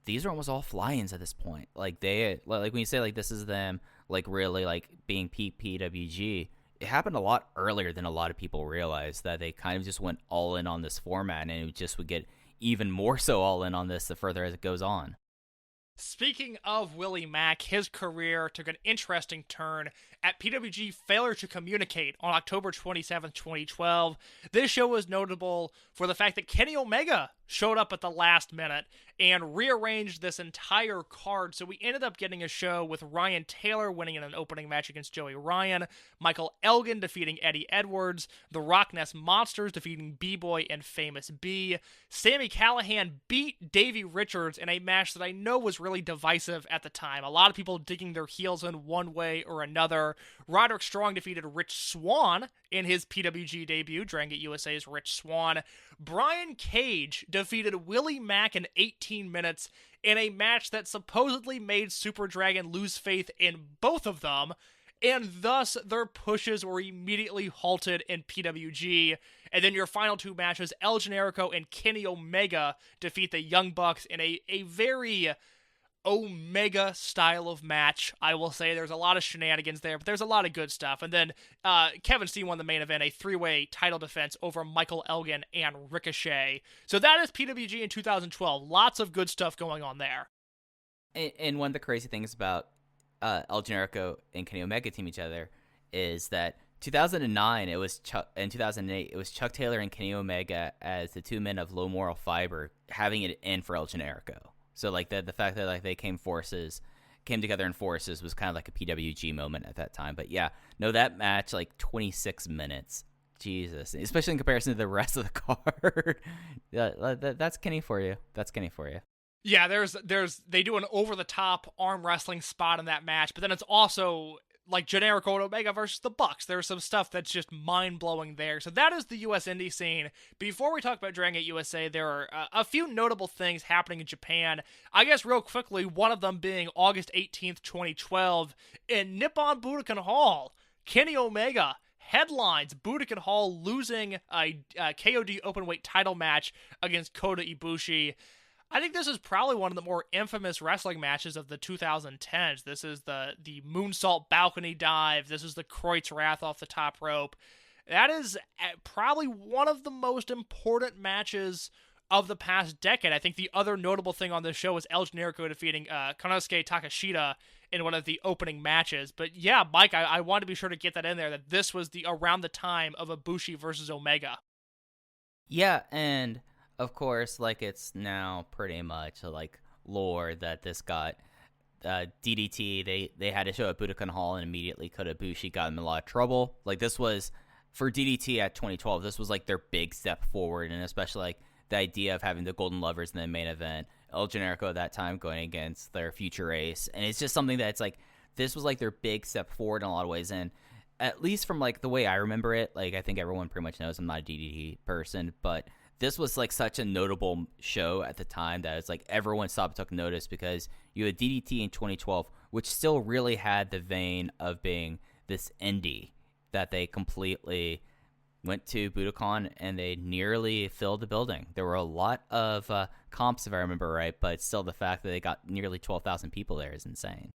these are almost all fly-ins at this point. Like, they, like, when you say, like, this is them, like, really, like, being peak PWG, it happened a lot earlier than a lot of people realize, that they kind of just went all in on this format, and it just would get even more so all in on this the further as it goes on. Speaking of Willie Mack, his career took an interesting turn at PWG Failure to Communicate on October 27th, 2012. This show was notable for the fact that Kenny Omega showed up at the last minute and rearranged this entire card. So we ended up getting a show with Ryan Taylor winning in an opening match against Joey Ryan, Michael Elgin defeating Eddie Edwards, the Rock Ness Monsters defeating B-Boy and Famous B. Sami Callihan beat Davey Richards in a match that I know was really divisive at the time. A lot of people digging their heels in one way or another. Roderick Strong defeated Rich Swann in his PWG debut, Dragon Gate USA's Rich Swann. Brian Cage defeated Willie Mack in 18 minutes in a match that supposedly made Super Dragon lose faith in both of them, and thus their pushes were immediately halted in PWG. And then your final two matches, El Generico and Kenny Omega defeat the Young Bucks in a very Omega style of match. I will say there's a lot of shenanigans there, but there's a lot of good stuff. And then Kevin Steen won the main event, a three-way title defense over Michael Elgin and Ricochet. So that is PWG in 2012. Lots of good stuff going on there. And one of the crazy things about El Generico and Kenny Omega team each other is that 2009 it was in 2008 it was Chuck Taylor and Kenny Omega as the two men of low moral fiber having it in for El Generico. So like the fact that like they came together in forces was kind of like a PWG moment at that time. But yeah, no, that match like 26 minutes, Jesus, especially in comparison to the rest of the card. That's Kenny for you. That's Kenny for you. Yeah, they do an over the top arm wrestling spot in that match, but then it's also like Generico and Omega versus the Bucks. There's some stuff that's just mind-blowing there. So that is the U.S. indie scene. Before we talk about Dragon Gate USA, there are a few notable things happening in Japan. I guess real quickly, one of them being August 18th, 2012, in Nippon Budokan Hall, Kenny Omega headlines Budokan Hall losing a KOD openweight title match against Kota Ibushi. I think this is probably one of the more infamous wrestling matches of the 2010s. This is the moonsault balcony dive. This is the Kreutz Wrath off the top rope. That is probably one of the most important matches of the past decade. I think the other notable thing on this show was El Generico defeating Konosuke Takashita in one of the opening matches. But yeah, Mike, I want to be sure to get that in there, that this was around the time of Ibushi versus Omega. Yeah, and of course, like it's now pretty much like lore that this got DDT. They had a show at Budokan Hall, and immediately Kota Ibushi got in a lot of trouble. Like this was for DDT at 2012. This was like their big step forward, and especially like the idea of having the Golden Lovers in the main event. El Generico at that time going against their future ace, and it's just something that's like this was like their big step forward in a lot of ways. And at least from like the way I remember it, like I think everyone pretty much knows I'm not a DDT person, but this was like such a notable show at the time that it's like everyone stopped and took notice, because you had DDT in 2012, which still really had the vein of being this indie that they completely went to Budokan and they nearly filled the building. There were a lot of comps, if I remember right, but still the fact that they got nearly 12,000 people there is insane.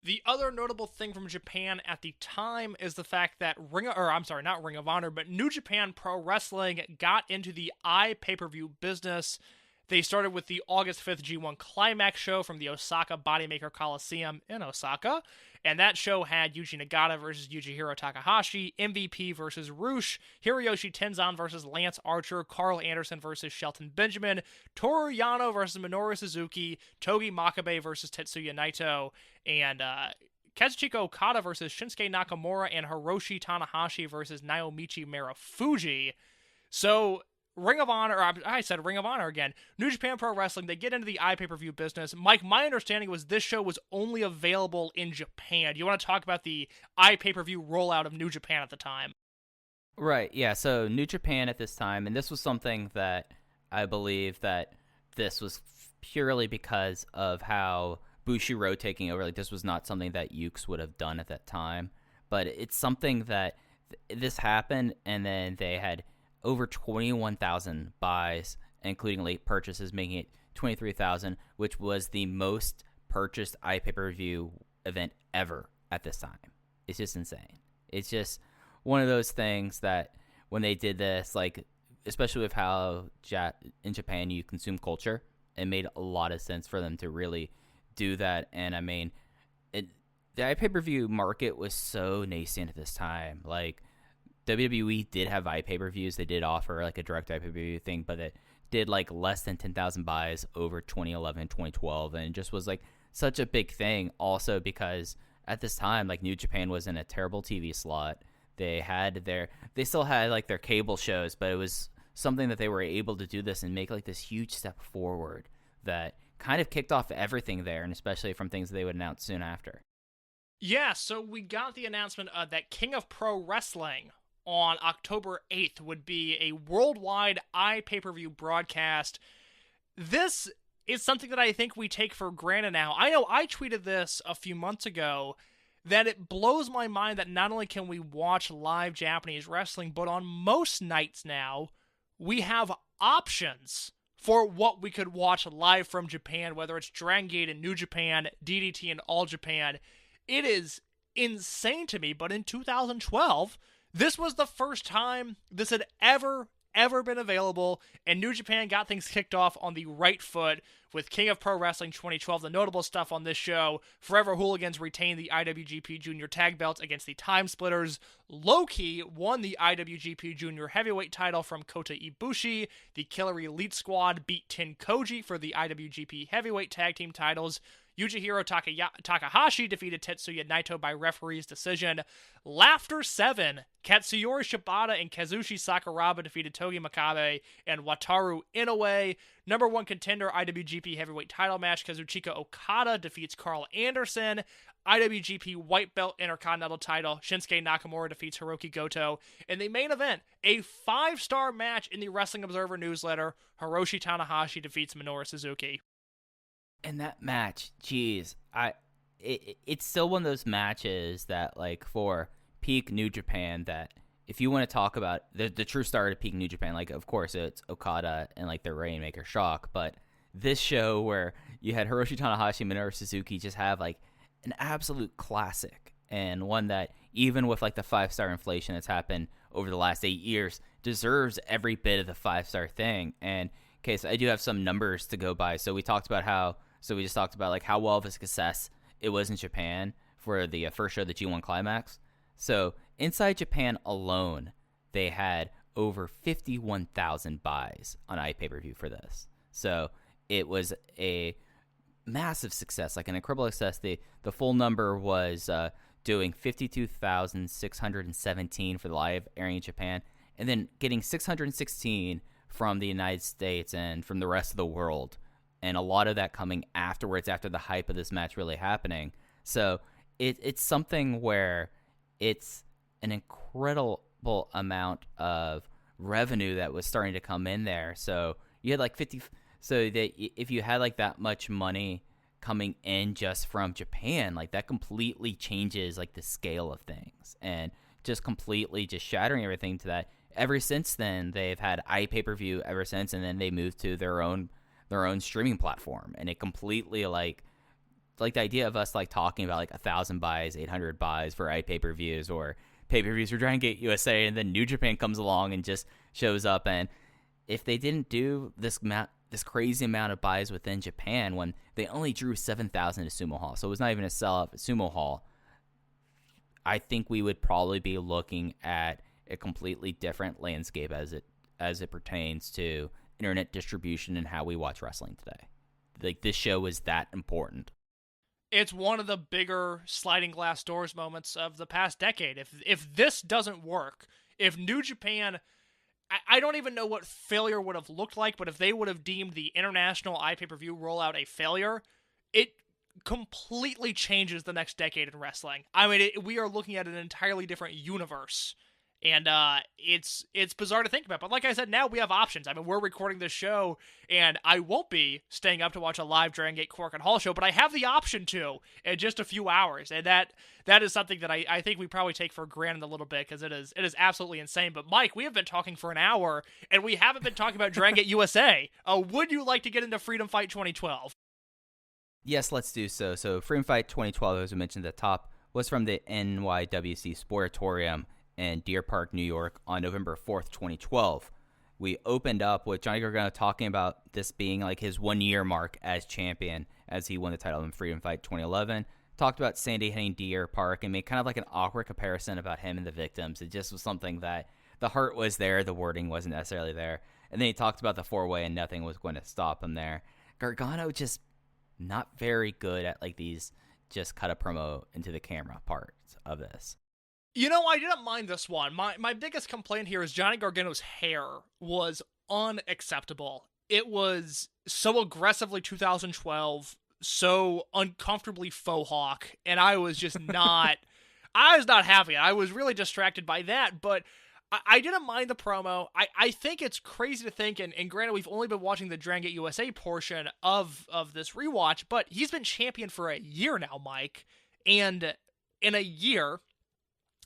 The other notable thing from Japan at the time is the fact that not Ring of Honor, but New Japan Pro Wrestling got into the pay-per-view business. They started with the August 5th G1 Climax show from the Osaka Bodymaker Coliseum in Osaka, and that show had Yuji Nagata versus Yujihiro Takahashi, MVP versus Rush, Hiroyoshi Tenzan versus Lance Archer, Carl Anderson versus Shelton Benjamin, Toru Yano versus Minoru Suzuki, Togi Makabe versus Tetsuya Naito, and Kazuchika Okada versus Shinsuke Nakamura, and Hiroshi Tanahashi versus Naomichi Marufuji. So Ring of Honor, or I said Ring of Honor again, New Japan Pro Wrestling, they get into the pay-per-view business. Mike, my understanding was this show was only available in Japan. Do you want to talk about the pay-per-view rollout of New Japan at the time? Right, yeah, so New Japan at this time, and this was something that I believe that this was purely because of how Bushiroad taking over. Like, this was not something that Yuke's would have done at that time, but it's something that this happened, and then they had over 21,000 buys, including late purchases, making it 23,000, which was the most purchased pay-per-view event ever at this time. It's just insane. It's just one of those things that when they did this, like especially with how in Japan you consume culture, it made a lot of sense for them to really do that. And I mean, the pay-per-view market was so nascent at this time. Like, WWE did have pay-per-views. They did offer like a direct pay-per-view thing, but it did like less than 10,000 buys over 2011, 2012, and it just was like such a big thing. Also because at this time, like, New Japan was in a terrible TV slot. They still had like their cable shows, but it was something that they were able to do this and make like this huge step forward that kind of kicked off everything there, and especially from things that they would announce soon after. Yeah, so we got the announcement that King of Pro Wrestling on October 8th would be a worldwide pay-per-view broadcast. This is something that I think we take for granted now. I know I tweeted this a few months ago, that it blows my mind that not only can we watch live Japanese wrestling, but on most nights now, we have options for what we could watch live from Japan, whether it's Dragon Gate in New Japan, DDT in All Japan. It is insane to me, but in 2012, this was the first time this had ever been available, and New Japan got things kicked off on the right foot with King of Pro Wrestling 2012. The notable stuff on this show: Forever Hooligans retained the IWGP Junior Tag Belts against the Time Splitters. Low-Key won the IWGP Junior Heavyweight title from Kota Ibushi. The Killer Elite Squad beat Tin Koji for the IWGP Heavyweight Tag Team titles. Yujihiro Takahashi defeated Tetsuya Naito by referee's decision. Laughter 7, Katsuyori Shibata and Kazushi Sakuraba defeated Togi Makabe and Wataru Inoue. Number 1 contender IWGP Heavyweight title match, Kazuchika Okada defeats Carl Anderson. IWGP White Belt Intercontinental title, Shinsuke Nakamura defeats Hiroki Goto. In the main event, a 5-star match in the Wrestling Observer newsletter, Hiroshi Tanahashi defeats Minoru Suzuki. And that match, geez, it's still one of those matches that, like, for peak New Japan, that if you want to talk about the true start of peak New Japan, like, of course, it's Okada and, like, the Rainmaker Shock, but this show where you had Hiroshi Tanahashi and Minoru Suzuki just have, like, an absolute classic, and one that, even with, like, the 5-star inflation that's happened over the last 8 years, deserves every bit of the 5-star thing. And, okay, so I do have some numbers to go by. So we just talked about like how well of a success it was in Japan for the first show, the G1 Climax. So inside Japan alone, they had over 51,000 buys on iPay-per-view for this. So it was a massive success, like an incredible success. The full number was doing 52,617 for the live airing in Japan, and then getting 616 from the United States and from the rest of the world. And a lot of that coming afterwards, after the hype of this match really happening. So it's something where it's an incredible amount of revenue that was starting to come in there. So you had like 50. So that if you had like that much money coming in just from Japan, like that completely changes like the scale of things, and just completely just shattering everything to that. Ever since then, they've had iPay-per-view ever since, and then they moved to their own streaming platform, and it completely like the idea of us like talking about like 1,000 buys, 800 buys for iPay-per-views or pay-per-views for Dragon Gate USA, and then New Japan comes along and just shows up. And if they didn't do this crazy amount of buys within Japan, when they only drew 7,000 to Sumo Hall, so it was not even a sellout at Sumo Hall, I think we would probably be looking at a completely different landscape as it pertains to internet distribution and how we watch wrestling today. Like, this show is that important. It's one of the bigger sliding glass doors moments of the past decade. If this doesn't work, if New Japan, I don't even know what failure would have looked like, but if they would have deemed the international iPay-per-view rollout a failure, it completely changes the next decade in wrestling. I mean, we are looking at an entirely different universe. And it's bizarre to think about. But like I said, now we have options. I mean, we're recording this show, and I won't be staying up to watch a live Dragon Gate Cork and Hall show, but I have the option to in just a few hours. And that is something that I think we probably take for granted a little bit, because it is absolutely insane. But Mike, we have been talking for an hour, and we haven't been talking about Dragon Gate USA. Would you like to get into Freedom Fight 2012? Yes, let's do so. So Freedom Fight 2012, as we mentioned at the top, was from the NYWC Sportatorium in Deer Park, New York, on November 4th, 2012. we opened up with Johnny Gargano talking about this being like his 1 year mark as champion as he won the title in Freedom Fight 2011. Talked about Sandy hitting Deer Park and made kind of like an awkward comparison about him and the victims. It just was something that the heart was there, the wording wasn't necessarily there. And then he talked about the 4-way and nothing was going to stop him there. Gargano just not very good at like these just cut a promo into the camera parts of this. You know, I didn't mind this one. My biggest complaint here is Johnny Gargano's hair was unacceptable. It was so aggressively 2012, so uncomfortably faux hawk, and I was just not... I was not having it. I was really distracted by that, but I didn't mind the promo. I think it's crazy to think, and granted, we've only been watching the Dragon Gate USA portion of this rewatch, but he's been champion for a year now, Mike, and in a year...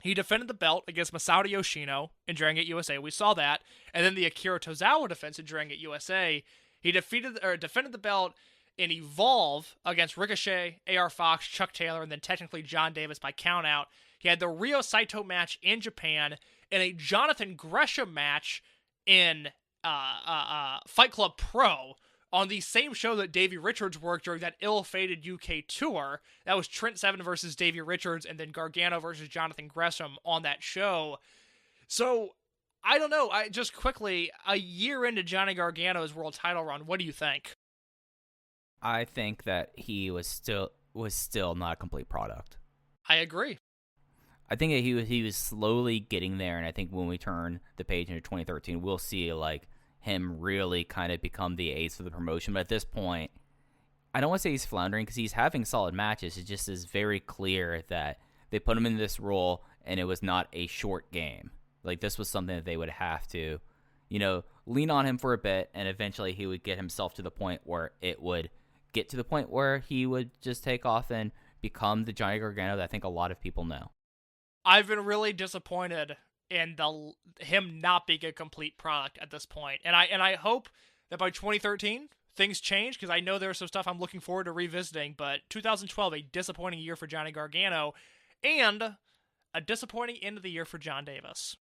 he defended the belt against Masato Yoshino in Dragon Gate USA. We saw that. And then the Akira Tozawa defense in Dragon Gate USA. He defended the belt in Evolve against Ricochet, AR Fox, Chuck Taylor, and then technically John Davis by countout. He had the Ryo Saito match in Japan and a Jonathan Gresham match in Fight Club Pro on the same show that Davey Richards worked during that ill-fated UK tour. That was Trent Seven versus Davey Richards, and then Gargano versus Jonathan Gresham on that show. So, I don't know. Just quickly, a year into Johnny Gargano's world title run, what do you think? I think that he was still not a complete product. I agree. I think that he was slowly getting there, and I think when we turn the page into 2013, we'll see like him really kind of become the ace of the promotion. But at this point, I don't want to say he's floundering because he's having solid matches. It just is very clear that they put him in this role and it was not a short game. Like this was something that they would have to, lean on him for a bit, and eventually he would get himself to the point where it would get to the point where he would just take off and become the Johnny Gargano that I think a lot of people know. I've been really disappointed in him not being a complete product at this point. And I hope that by 2013, things change, because I know there's some stuff I'm looking forward to revisiting, but 2012, a disappointing year for Johnny Gargano, and a disappointing end of the year for John Davis.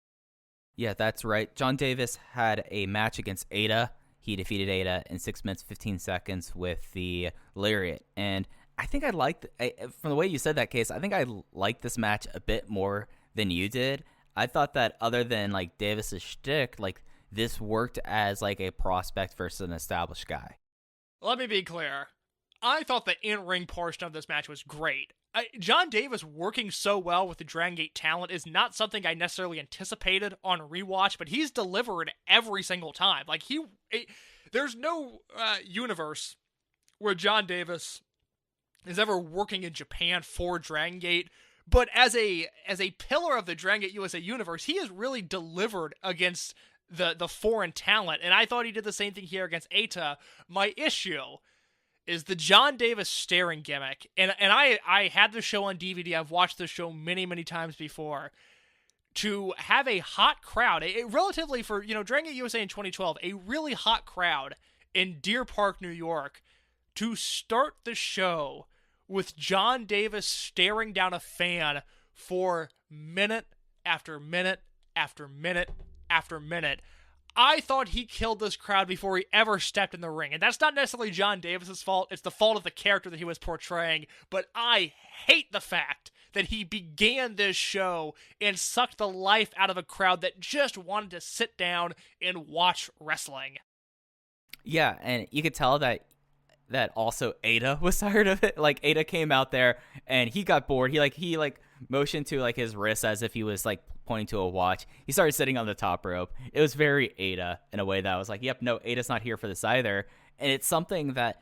Yeah, that's right. John Davis had a match against Ada. He defeated Ada in 6 minutes, 15 seconds with the Lariat. And I think from the way you said that, Case, I think I liked this match a bit more than you did. I thought that other than like Davis's shtick, like this worked as like a prospect versus an established guy. Let me be clear. I thought the in-ring portion of this match was great. John Davis working so well with the Dragon Gate talent is not something I necessarily anticipated on Rewatch, but he's delivered every single time. Like there's no universe where John Davis is ever working in Japan for Dragon Gate. But as a pillar of the Dragon Gate USA universe, he has really delivered against the foreign talent, and I thought he did the same thing here against Eita. My issue is the John Davis staring gimmick, and I had the show on DVD. I've watched the show many, many times before. To have a hot crowd, a relatively for Dragon Gate USA in 2012, a really hot crowd in Deer Park, New York, to start the show with John Davis staring down a fan for minute after minute after minute after minute. I thought he killed this crowd before he ever stepped in the ring. And that's not necessarily John Davis's fault. It's the fault of the character that he was portraying. But I hate the fact that he began this show and sucked the life out of a crowd that just wanted to sit down and watch wrestling. Yeah, and you could tell that also Ada was tired of it. Like Ada came out there and he got bored. He motioned to like his wrist as if he was like pointing to a watch. He started sitting on the top rope. It was very Ada in a way that I was like, yep, no, Ada's not here for this either. And it's something that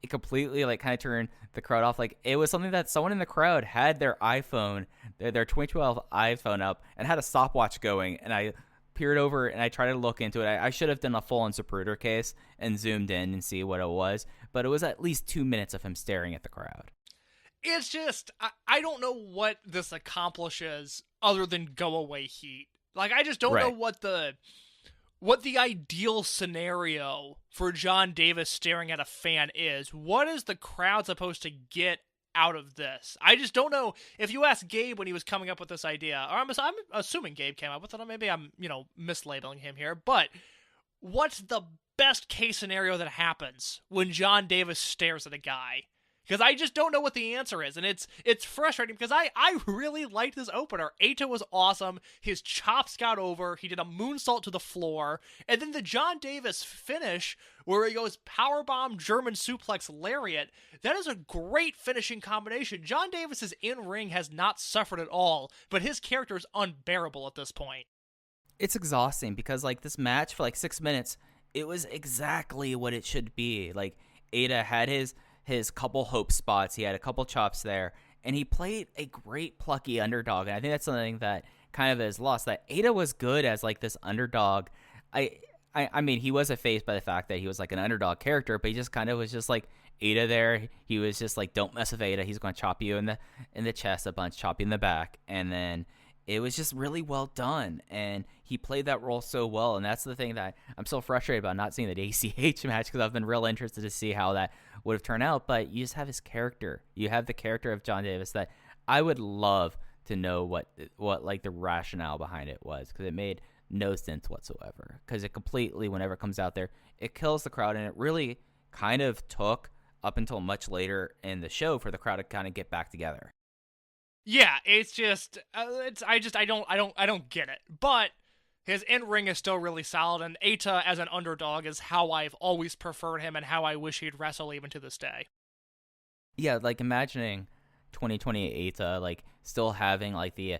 it completely like kind of turned the crowd off. Like it was something that someone in the crowd had their iPhone, their 2012 iPhone up and had a stopwatch going, and I peered over and I tried to look into it. I should have done a full-on Zapruder case and zoomed in and see what it was, but it was at least 2 minutes of him staring at the crowd. It's just, I don't know what this accomplishes other than go away heat. Like, I just don't know what the ideal scenario for John Davis staring at a fan is. What is the crowd supposed to get out of this? I just don't know. If you ask Gabe when he was coming up with this idea, or I'm assuming Gabe came up with it, or maybe I'm, mislabeling him here, but what's the best case scenario that happens when John Davis stares at a guy? Because I just don't know what the answer is, and it's frustrating because I really liked this opener. Eita was awesome. His chops got over. He did a moonsault to the floor, and then the John Davis finish where he goes powerbomb German suplex lariat. That is a great finishing combination. John Davis's in-ring has not suffered at all, but his character is unbearable at this point. It's exhausting because like this match for like 6 minutes, it was exactly what it should be. Like Eita had his couple hope spots. He had a couple chops there, and he played a great plucky underdog. And I think that's something that kind of is lost, that Eita was good as like this underdog. I mean, he was effaced by the fact that he was like an underdog character, but he just kind of was just like Eita there. He was just like, don't mess with Eita. He's going to chop you in the chest a bunch, chop you in the back. And then it was just really well done, and he played that role so well. And that's the thing that I'm so frustrated about not seeing the ACH match, because I've been real interested to see how that would have turned out. But you just have his character. You have the character of John Davis that I would love to know what like the rationale behind it was, because it made no sense whatsoever. Because it completely, whenever it comes out there, it kills the crowd, and it really kind of took up until much later in the show for the crowd to kind of get back together. Yeah, it's just, I don't get it. But his in-ring is still really solid, and Eita as an underdog is how I've always preferred him and how I wish he'd wrestle even to this day. Yeah, like imagining 2020 Eita like still having like the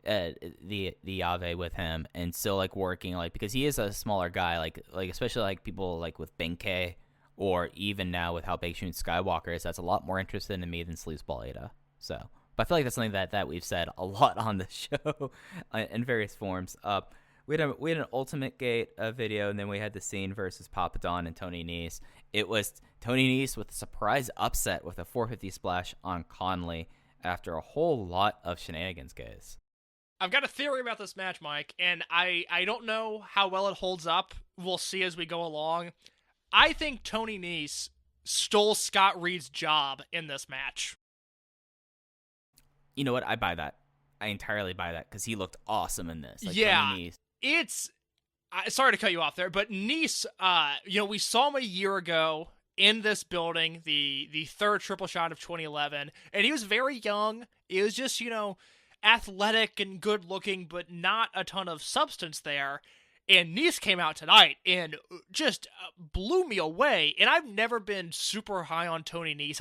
Ave with him and still like working, like, because he is a smaller guy, like especially like people like with Benkei, or even now with how big Shun Skywalker is, that's a lot more interesting to me than Sleazeball Eita. So. But I feel like that's something that we've said a lot on the show in various forms. We had an Ultimate Gate video, and then we had the scene versus Papadon and Tony Nese. It was Tony Nese with a surprise upset with a 450 splash on Conley after a whole lot of shenanigans, guys. I've got a theory about this match, Mike, and I don't know how well it holds up. We'll see as we go along. I think Tony Nese stole Scott Reed's job in this match. You know what? I buy that. I entirely buy that, because he looked awesome in this. Like, yeah, it's... sorry to cut you off there, but Nese, we saw him a year ago in this building, the third triple shot of 2011, and he was very young. He was just, athletic and good-looking, but not a ton of substance there. And Nese came out tonight and just blew me away. And I've never been super high on Tony Nese.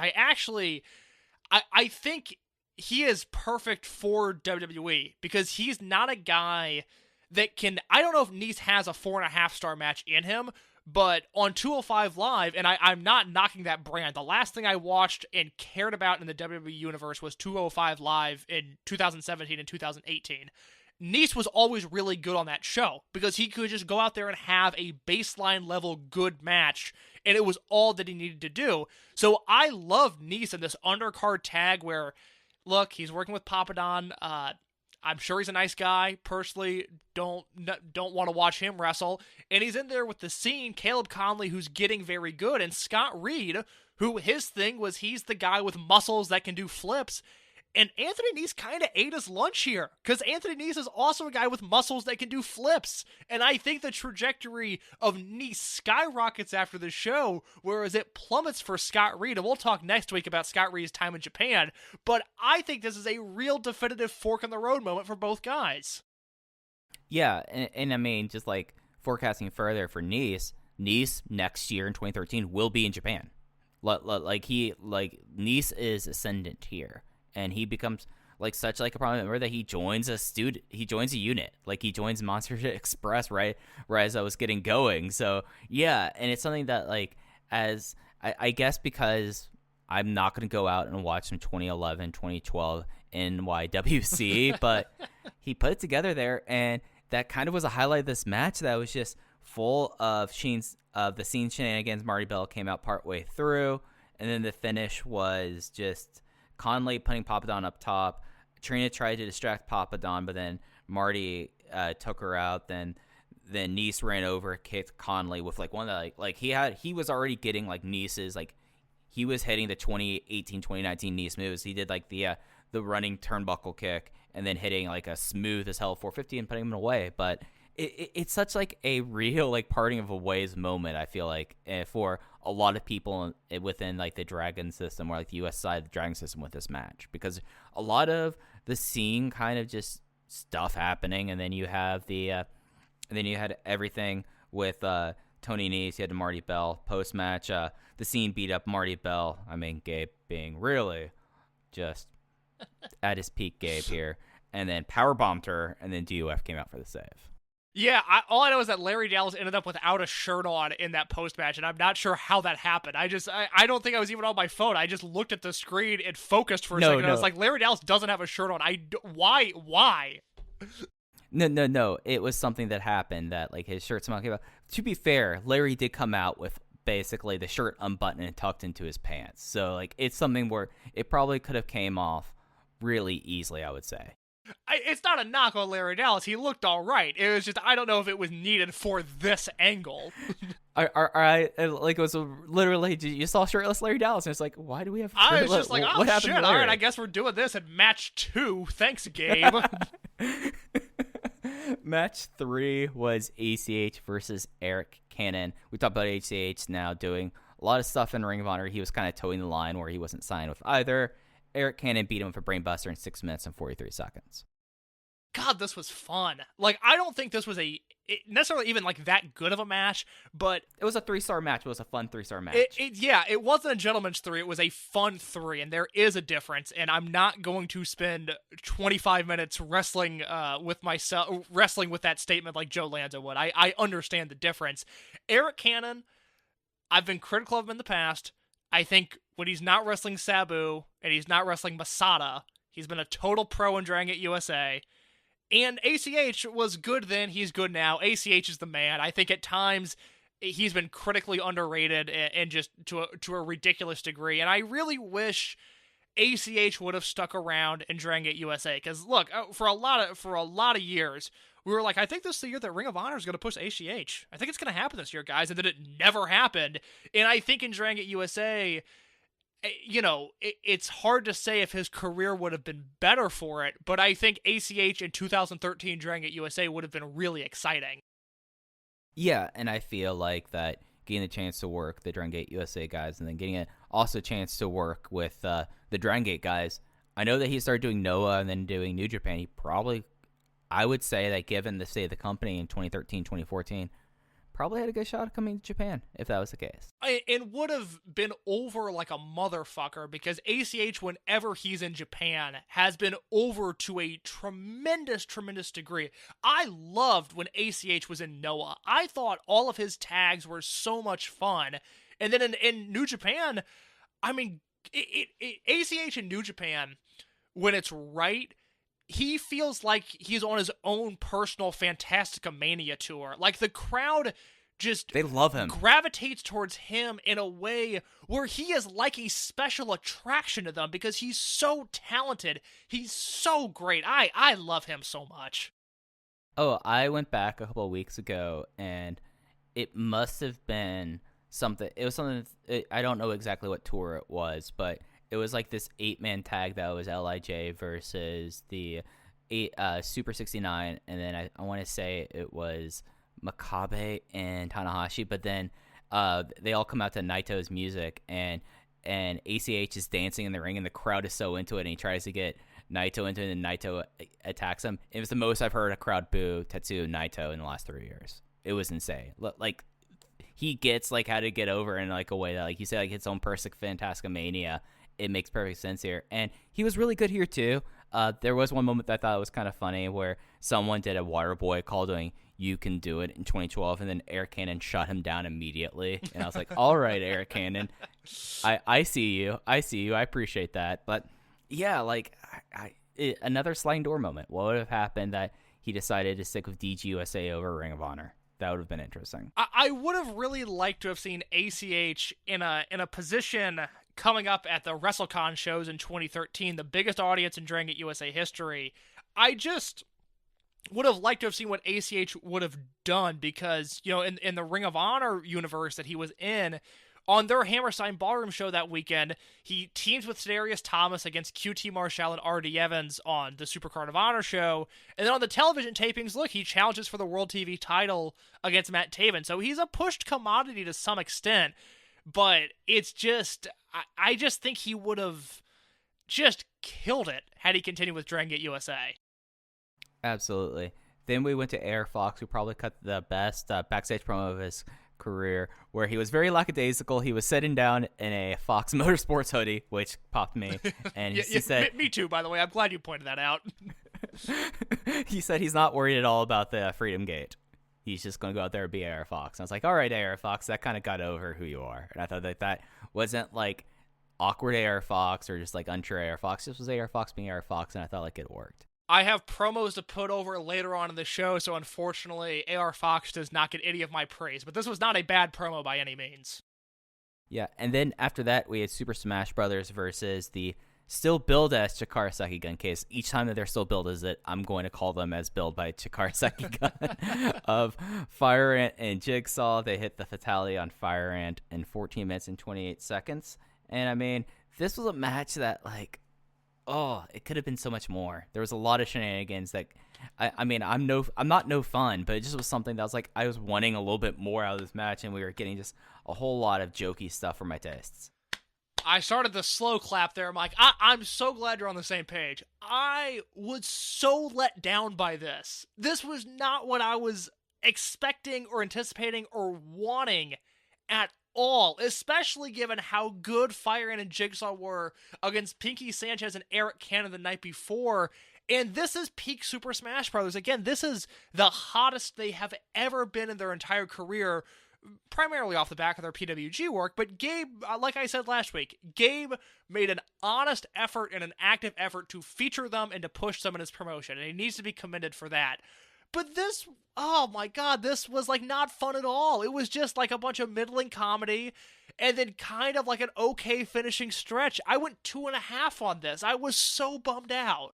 I think he is perfect for WWE, because he's not a guy that can... I don't know if Nese has a 4.5-star match in him, but on 205 Live, and I'm not knocking that brand, the last thing I watched and cared about in the WWE universe was 205 Live in 2017 and 2018. Nese was always really good on that show, because he could just go out there and have a baseline level good match, and it was all that he needed to do. So I love Nese in this undercard tag where... Look, he's working with Papadon. I'm sure he's a nice guy. Personally, don't want to watch him wrestle. And he's in there with the Scene, Caleb Conley, who's getting very good, and Scott Reed, who his thing was he's the guy with muscles that can do flips. And Anthony Nese kind of ate his lunch here, because Anthony Nese is also a guy with muscles that can do flips. And I think the trajectory of Nese skyrockets after the show, whereas it plummets for Scott Reed. And we'll talk next week about Scott Reed's time in Japan. But I think this is a real definitive fork in the road moment for both guys. Yeah, and I mean, just like forecasting further for Nese next year in 2013 will be in Japan. Nese is ascendant here. And he becomes like such like a prominent member that he joins a unit, like he joins Monster Express right as I was getting going. So yeah, and it's something that like, as I guess, because I'm not going to go out and watch some 2011, 2012 NYWC, but he put it together there, and that kind of was a highlight of this match that was just full of the Scene shenanigans. Marty Bell came out partway through, and then the finish was just Conley putting Papadon up top. Trina tried to distract Papadon, but then Marty took her out. Then Nese ran over, kicked Conley with like one that like he was already getting like Nese's, like he was hitting the 2018 2019 Nese moves. He did like the running turnbuckle kick, and then hitting like a smooth as hell 450 and putting him away. But it's such like a real like parting of a ways moment. I feel like for a lot of people within like the Dragon system or like the US side of the Dragon system with this match, because a lot of the scene kind of just stuff happening, and then you have and then you had everything with Tony Nese. You had Marty Bell post match. The scene beat up Marty Bell. I mean, Gabe being really just at his peak Gabe here, and then powerbombed her, and then DUF came out for the save. Yeah, all I know is that Larry Dallas ended up without a shirt on in that post-match, and I'm not sure how that happened. I don't think I was even on my phone. I just looked at the screen and focused for a second, and I was like, Larry Dallas doesn't have a shirt on. Why? No. It was something that happened that, like, his shirt somehow came out. To be fair, Larry did come out with basically the shirt unbuttoned and tucked into his pants. So, like, it's something where it probably could have came off really easily, I would say. It's not a knock on Larry Dallas. He looked all right. It was just, I don't know if it was needed for this angle. Like, it was literally, you saw shirtless Larry Dallas, and it's like, why do we have shirtless? I was just like, oh, what happened shit, to Larry? all right, I guess we're doing this at match 2. Thanks, Gabe. Match 3 was ACH versus Eric Cannon. We talked about ACH now doing a lot of stuff in Ring of Honor. He was kind of towing the line where he wasn't signed with either. Eric Cannon beat him with a brainbuster in 6 minutes and 43 seconds. God, this was fun. Like, I don't think this was necessarily even like that good of a match, but it was a 3-star match. It was a fun 3-star match. It wasn't a gentleman's 3. It was a fun 3, and there is a difference. And I'm not going to spend 25 minutes wrestling with that statement like Joe Lanza would. I understand the difference. Eric Cannon, I've been critical of him in the past. I think when he's not wrestling Sabu and he's not wrestling Masada, he's been a total pro in Dragon Gate USA. And ACH was good then, he's good now. ACH is the man. I think at times he's been critically underrated and just to a ridiculous degree. And I really wish ACH would have stuck around in Dragon Gate USA. Because look, for a lot of years, we were like, I think this is the year that Ring of Honor is going to push ACH. I think it's going to happen this year, guys. And then it never happened. And I think in Dragon Gate USA, you know, it's hard to say if his career would have been better for it, but I think ACH in 2013 Dragon Gate USA would have been really exciting. Yeah, and I feel like that getting the chance to work the Dragon Gate USA guys and then getting also a chance to work with the Dragon Gate guys. I know that he started doing Noah and then doing New Japan. He probably, I would say that given the state of the company in 2013, 2014, probably had a good shot at coming to Japan if that was the case. And would have been over like a motherfucker because ACH, whenever he's in Japan, has been over to a tremendous, tremendous degree. I loved when ACH was in Noah. I thought all of his tags were so much fun. And then in New Japan, I mean, ACH in New Japan, when it's right, he feels like he's on his own personal Fantastica Mania tour. Like, the crowd just they love him, gravitates towards him in a way where he is like a special attraction to them because he's so talented. He's so great. I love him so much. Oh, I went back a couple of weeks ago, and it must have been something. It was something. I don't know exactly what tour it was, but it was like this 8-man tag that was LIJ versus the Super 69, and then I want to say it was Makabe and Tanahashi, but then they all come out to Naito's music, and ACH is dancing in the ring, and the crowd is so into it, and he tries to get Naito into it, and Naito attacks him. It was the most I've heard a crowd boo Tetsuya Naito in the last 3 years. It was insane. Like, he gets like how to get over in like a way that, like you said, like his own perfect Fantastica Mania. It makes perfect sense here. And he was really good here, too. There was one moment that I thought was kind of funny where someone did a Waterboy call doing You Can Do It in 2012, and then Eric Cannon shut him down immediately. And I was like, all right, Eric Cannon. I see you. I appreciate that. But, yeah, like, another sliding door moment. What would have happened that he decided to stick with DGUSA over Ring of Honor? That would have been interesting. I would have really liked to have seen ACH in a position coming up at the WrestleCon shows in 2013, the biggest audience in Dragon Gate USA history. I just would have liked to have seen what ACH would have done because, you know, in the Ring of Honor universe that he was in, On their Hammerstein Ballroom show that weekend, he teams with Sidarius Thomas against QT Marshall and R.D. Evans on the Supercard of Honor show. And then on the television tapings, look, he challenges for the World TV title against Matt Taven. So he's a pushed commodity to some extent. But it's just, I just think he would have just killed it had he continued with Dragon Gate USA. Absolutely. Then we went to Air Fox, who probably cut the best backstage promo of his career, where he was very lackadaisical. He was sitting down in a Fox Motorsports hoodie, which popped me. And he said, me too, by the way. I'm glad you pointed that out. He said he's not worried at all about the Freedom Gate. He's just going to go out there and be AR Fox. And I was like, all right, AR Fox, that kind of got over who you are. And I thought that wasn't like awkward AR Fox or just like untrue AR Fox. This was AR Fox being AR Fox, and I thought like it worked. I have promos to put over later on in the show, so unfortunately, AR Fox does not get any of my praise. But this was not a bad promo by any means. Yeah, and then after that, we had Super Smash Brothers versus the still billed as Chikara Sekigun case. Each time that they're still billed as it, I'm going to call them as billed by Chikara Sekigun of Fire Ant and Jigsaw. They hit the fatality on Fire Ant in 14 minutes and 28 seconds. And I mean, this was a match that like, it could have been so much more. There was a lot of shenanigans that, I'm not no fun, but it just was something that was like, I was wanting a little bit more out of this match, and we were getting just a whole lot of jokey stuff for my tastes. I started the slow clap there, Mike. I'm so glad you're on the same page. I was so let down by this. This was not what I was expecting or anticipating or wanting at all, especially given how good Fire Ant and Jigsaw were against Pinky Sanchez and Eric Cannon the night before. And this is peak Super Smash Brothers. Again, this is the hottest they have ever been in their entire career, primarily off the back of their PWG work. But Gabe, like I said last week, Gabe made an honest effort and an active effort to feature them and to push them in his promotion, and he needs to be commended for that. But this, oh my god, this was like not fun at all. It was just like a bunch of middling comedy and then kind of like an okay finishing stretch. I went 2.5 on this. I was so bummed out.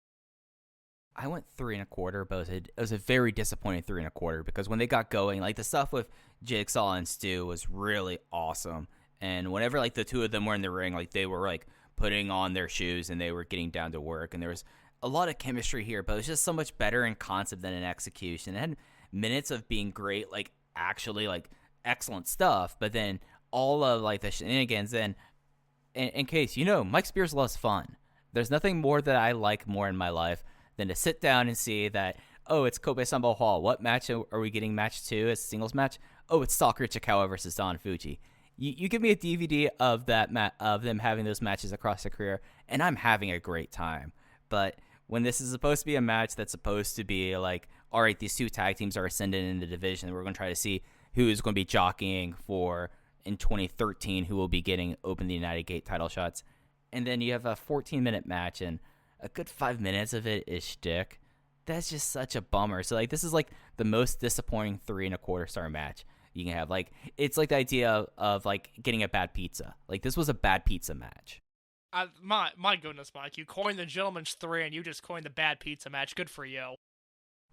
I went 3.25, but it was a very disappointing 3.25 because when they got going, like the stuff with Jigsaw and Stu was really awesome. And whenever like the two of them were in the ring, like they were like putting on their shoes and they were getting down to work, and there was a lot of chemistry here, but it was just so much better in concept than in execution. It had minutes of being great, like actually like excellent stuff, but then all of like the shenanigans. And in case you know, Mike Spears loves fun. There's nothing more that I like more in my life than to sit down and see that, oh, it's Kobe Sambo Hall. What match are we getting match 2 as a singles match? Oh, it's Stalker Chikawa versus Don Fuji. You give me a DVD of that of them having those matches across their career, and I'm having a great time. But when this is supposed to be a match that's supposed to be like, all right, these two tag teams are ascending in the division, we're going to try to see who is going to be jockeying for in 2013, who will be getting Open the United Gate title shots. And then you have a 14-minute match, and a good 5 minutes of it is shtick. That's just such a bummer. So like, this is like the most disappointing 3.25 star match you can have. Like, it's like the idea of like getting a bad pizza. Like, this was a bad pizza match. My goodness, Mike, you coined the gentleman's 3 and you just coined the bad pizza match. Good for you.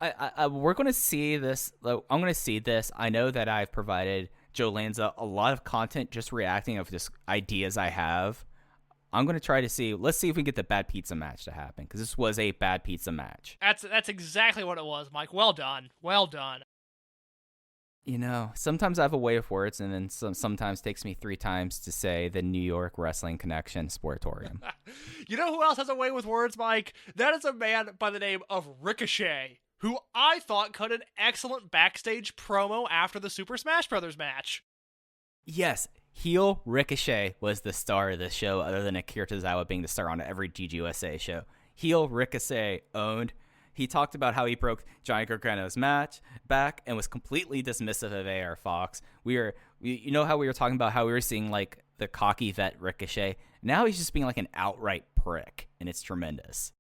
We're going to see this. I'm going to see this. I know that I've provided Joe Lanza a lot of content just reacting of just ideas I have. I'm going to try to see. Let's see if we can get the bad pizza match to happen, because this was a bad pizza match. That's exactly what it was, Mike. Well done. Well done. You know, sometimes I have a way of words, and then sometimes takes me 3 times to say the New York Wrestling Connection Sportatorium. You know who else has a way with words, Mike? That is a man by the name of Ricochet, who I thought cut an excellent backstage promo after the Super Smash Brothers match. Yes, heel Ricochet was the star of this show, other than Akira Tozawa being the star on every DGUSA show. Heel Ricochet owned. He talked about how he broke Johnny Gargano's match back and was completely dismissive of AR Fox. You know how we were talking about how we were seeing like the cocky vet Ricochet? Now he's just being like an outright prick, and it's tremendous.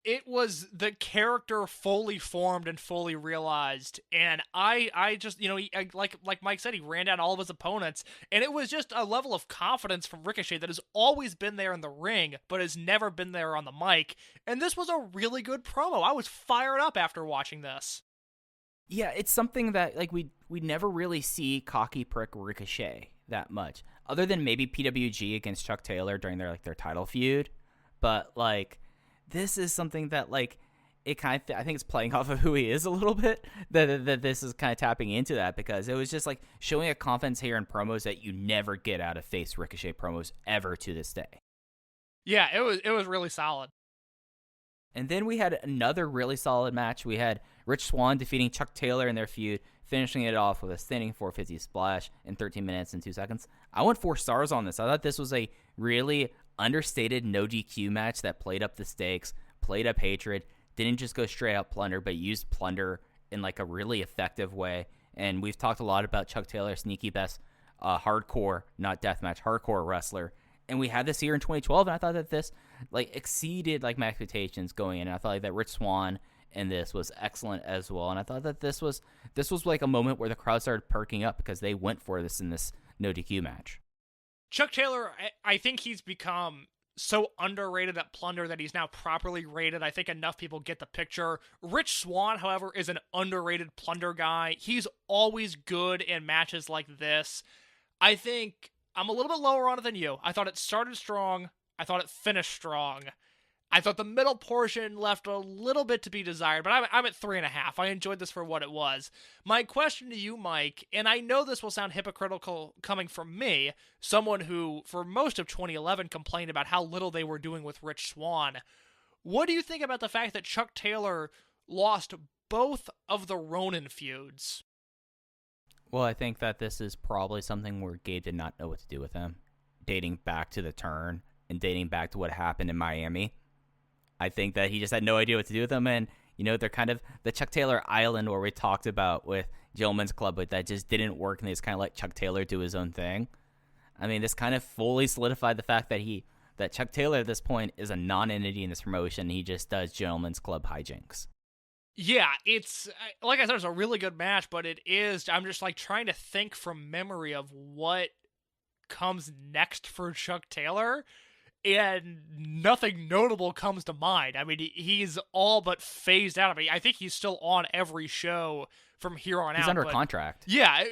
It was the character fully formed and fully realized, and I just, you know, like Mike said, he ran down all of his opponents, and it was just a level of confidence from Ricochet that has always been there in the ring, but has never been there on the mic, and this was a really good promo. I was fired up after watching this. Yeah, it's something that like we never really see cocky prick Ricochet that much, other than maybe PWG against Chuck Taylor during their title feud. But like, this is something that like it kind of I think it's playing off of who he is a little bit. That this is kind of tapping into that, because it was just like showing a confidence here in promos that you never get out of face Ricochet promos ever to this day. Yeah, it was really solid. And then we had another really solid match. We had Rich Swann defeating Chuck Taylor in their feud, finishing it off with a standing 450 splash in 13 minutes and 2 seconds. I went 4 stars on this. I thought this was a really understated no DQ match that played up the stakes, played up hatred, didn't just go straight out plunder, but used plunder in like a really effective way. And we've talked a lot about Chuck Taylor, sneaky best hardcore, not deathmatch, hardcore wrestler. And we had this here in 2012, and I thought that this like exceeded like my expectations going in. And I thought like, that Rich Swann in this was excellent as well. And I thought that this was like a moment where the crowd started perking up because they went for this in this no DQ match. Chuck Taylor, I think he's become so underrated at plunder that he's now properly rated. I think enough people get the picture. Rich Swann, however, is an underrated plunder guy. He's always good in matches like this. I think I'm a little bit lower on it than you. I thought it started strong. I thought it finished strong. I thought the middle portion left a little bit to be desired, but I'm at 3.5. I enjoyed this for what it was. My question to you, Mike, and I know this will sound hypocritical coming from me, someone who, for most of 2011, complained about how little they were doing with Rich Swann. What do you think about the fact that Chuck Taylor lost both of the Ronin feuds? Well, I think that this is probably something where Gabe did not know what to do with him, dating back to the turn and dating back to what happened in Miami. I think that he just had no idea what to do with him, and they're kind of the Chuck Taylor Island where we talked about with Gentleman's Club, but that just didn't work, and they just kind of let Chuck Taylor do his own thing. I mean, this kind of fully solidified the fact that Chuck Taylor at this point is a non-entity in this promotion. He just does Gentleman's Club hijinks. Yeah, it's, like I said, it's a really good match, but I'm just like trying to think from memory of what comes next for Chuck Taylor, and nothing notable comes to mind. I mean, he's all but phased out. I mean, I think he's still on every show from here on out. He's under contract. Yeah,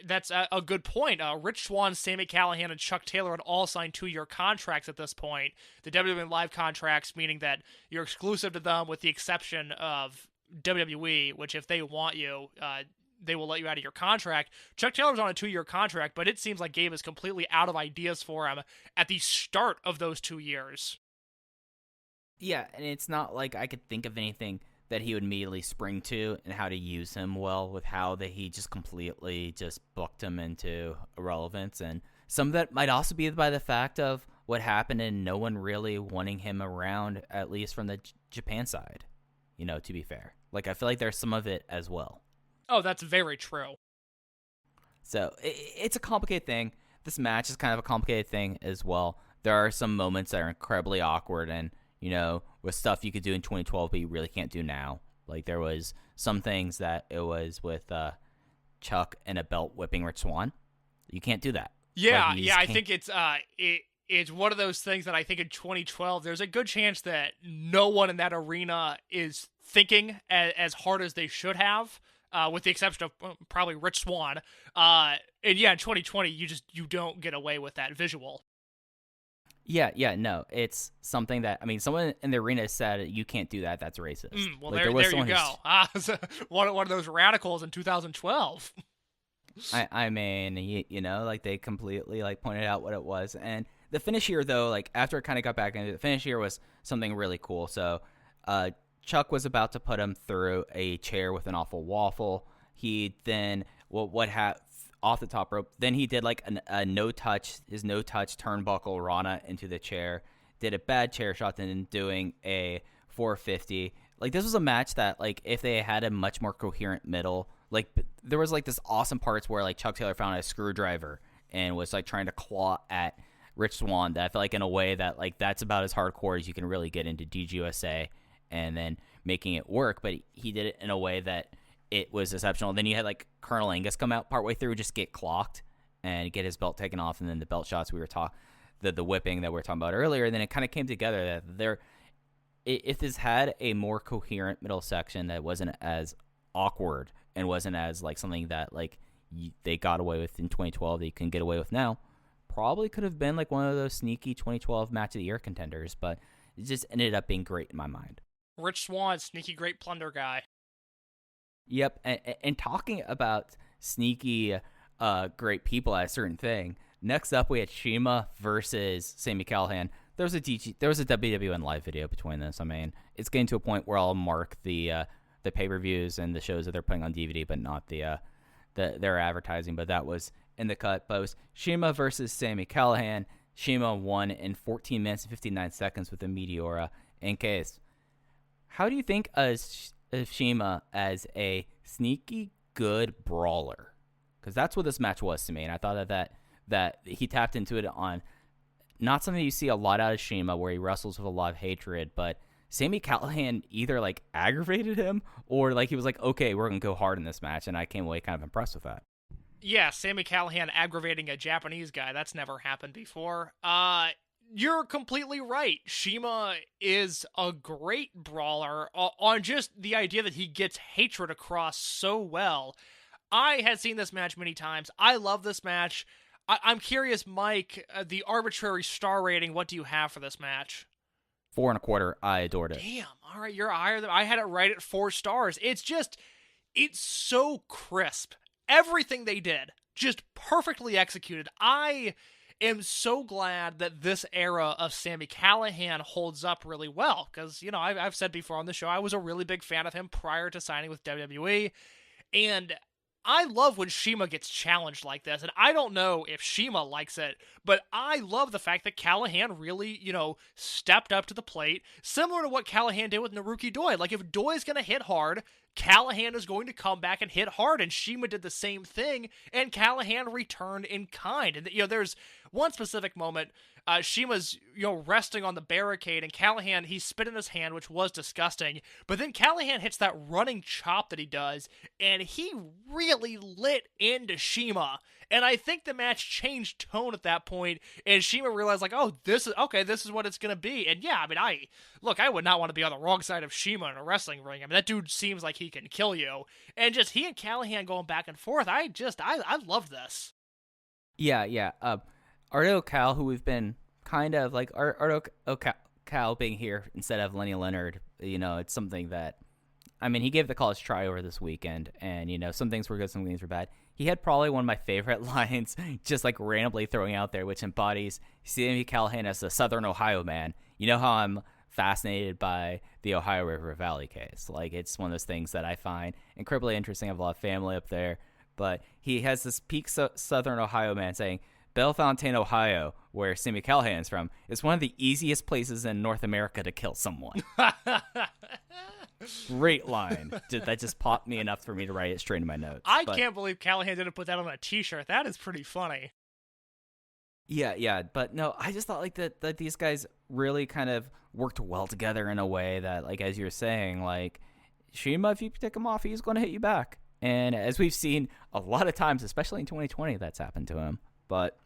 that's a good point. Rich Swann, Sami Callihan, and Chuck Taylor had all signed 2-year contracts at this point. The WWE Live contracts, meaning that you're exclusive to them with the exception of WWE, which if they want you, they will let you out of your contract. Chuck Taylor's on a 2-year contract, but it seems like Gabe is completely out of ideas for him at the start of those 2 years. Yeah, and it's not like I could think of anything that he would immediately spring to and how to use him well with how that he just completely just booked him into irrelevance. And some of that might also be by the fact of what happened and no one really wanting him around, at least from the Japan side, to be fair. Like, I feel like there's some of it as well. Oh, that's very true. So it's a complicated thing. This match is kind of a complicated thing as well. There are some moments that are incredibly awkward and, with stuff you could do in 2012 but you really can't do now. Like, there was some things that it was with Chuck and a belt whipping Rich Swann. You can't do that. Yeah, I think it's one of those things that I think in 2012 there's a good chance that no one in that arena is thinking as hard as they should have. With the exception of probably Rich Swann. And yeah, in 2020, you don't get away with that visual. Yeah, no. It's something that, someone in the arena said you can't do that. That's racist. Well, there you go. So one of those radicals in 2012. I mean, like they completely like pointed out what it was. And the finish here, though, like after it kind of got back into the finish here was something really cool. So, Chuck was about to put him through a chair with an awful waffle. He then off the top rope. Then he did like his no touch turnbuckle Rana into the chair. Did a bad chair shot, then doing a 450. Like, this was a match that, like, if they had a much more coherent middle, like there was like this awesome parts where like Chuck Taylor found a screwdriver and was like trying to claw at Rich Swann. That I feel like in a way that like that's about as hardcore as you can really get into DGUSA. And then making it work, but he did it in a way that it was exceptional. Then you had like Colonel Angus come out partway through, just get clocked and get his belt taken off, and then the belt shots we were the whipping that we were talking about earlier. And then it kind of came together that if this had a more coherent middle section that wasn't as awkward and wasn't as like something that like they got away with in 2012 that you can get away with now, probably could have been like one of those sneaky 2012 match of the year contenders, but it just ended up being great in my mind. Rich Swann, sneaky great plunder guy. Yep, and talking about sneaky great people at a certain thing, next up we had Shima versus Sami Callihan. There was a WWN live video between this. I mean, it's getting to a point where I'll mark the pay-per-views and the shows that they're putting on DVD, but not their advertising. But that was in the cut. But it was Shima versus Sami Callihan. Shima won in 14 minutes and 59 seconds with a Meteora. In case, how do you think of Shima as a sneaky good brawler? Because that's what this match was to me, and I thought that he tapped into it on not something you see a lot out of Shima, where he wrestles with a lot of hatred, but Sami Callihan either like aggravated him or like he was like, okay, we're gonna go hard in this match, and I came away kind of impressed with that. Yeah, Sami Callihan aggravating a Japanese guy. That's never happened before. You're completely right. Shima is a great brawler on just the idea that he gets hatred across so well. I had seen this match many times. I love this match. I'm curious, Mike, the arbitrary star rating, what do you have for this match? 4.25. I adored it. Damn, all right, you're higher than I had it right at 4 stars. It's so crisp. Everything they did, just perfectly executed. I am so glad that this era of Sami Callihan holds up really well, because, I've said before on the show, I was a really big fan of him prior to signing with WWE, and I love when Shima gets challenged like this, and I don't know if Shima likes it, but I love the fact that Callahan really, stepped up to the plate, similar to what Callahan did with Naruki Doi. Like, if Doi's going to hit hard, Callahan is going to come back and hit hard, and Shima did the same thing, and Callahan returned in kind. And, there's one specific moment, Shima's, resting on the barricade, and Callahan, he spit in his hand, which was disgusting, but then Callahan hits that running chop that he does, and he really lit into Shima, and I think the match changed tone at that point, and Shima realized, like, oh, this is what it's gonna be, and yeah, I mean, I would not want to be on the wrong side of Shima in a wrestling ring. I mean, that dude seems like he can kill you, and just he and Callahan going back and forth, I love this. Yeah. Ardo Cal, who we've been kind of like Ardo Cal being here instead of Lenny Leonard, it's something that, I mean, he gave the college try over this weekend, and some things were good, some things were bad. He had probably one of my favorite lines, just like randomly throwing out there, which embodies Sami Callihan as a Southern Ohio man. You know how I'm fascinated by the Ohio River Valley case. Like, it's one of those things that I find incredibly interesting. I have a lot of family up there, but he has this peak Southern Ohio man saying, Bellefontaine, Ohio, where Sami Callihan is from, is one of the easiest places in North America to kill someone. Great line. That just popped me enough for me to write it straight in my notes. I can't believe Callahan didn't put that on a t-shirt. That is pretty funny. Yeah, but no, I just thought like that these guys really kind of worked well together in a way that, like, as you're saying, like, Shima, if you take him off, he's going to hit you back. And as we've seen a lot of times, especially in 2020, that's happened to him. But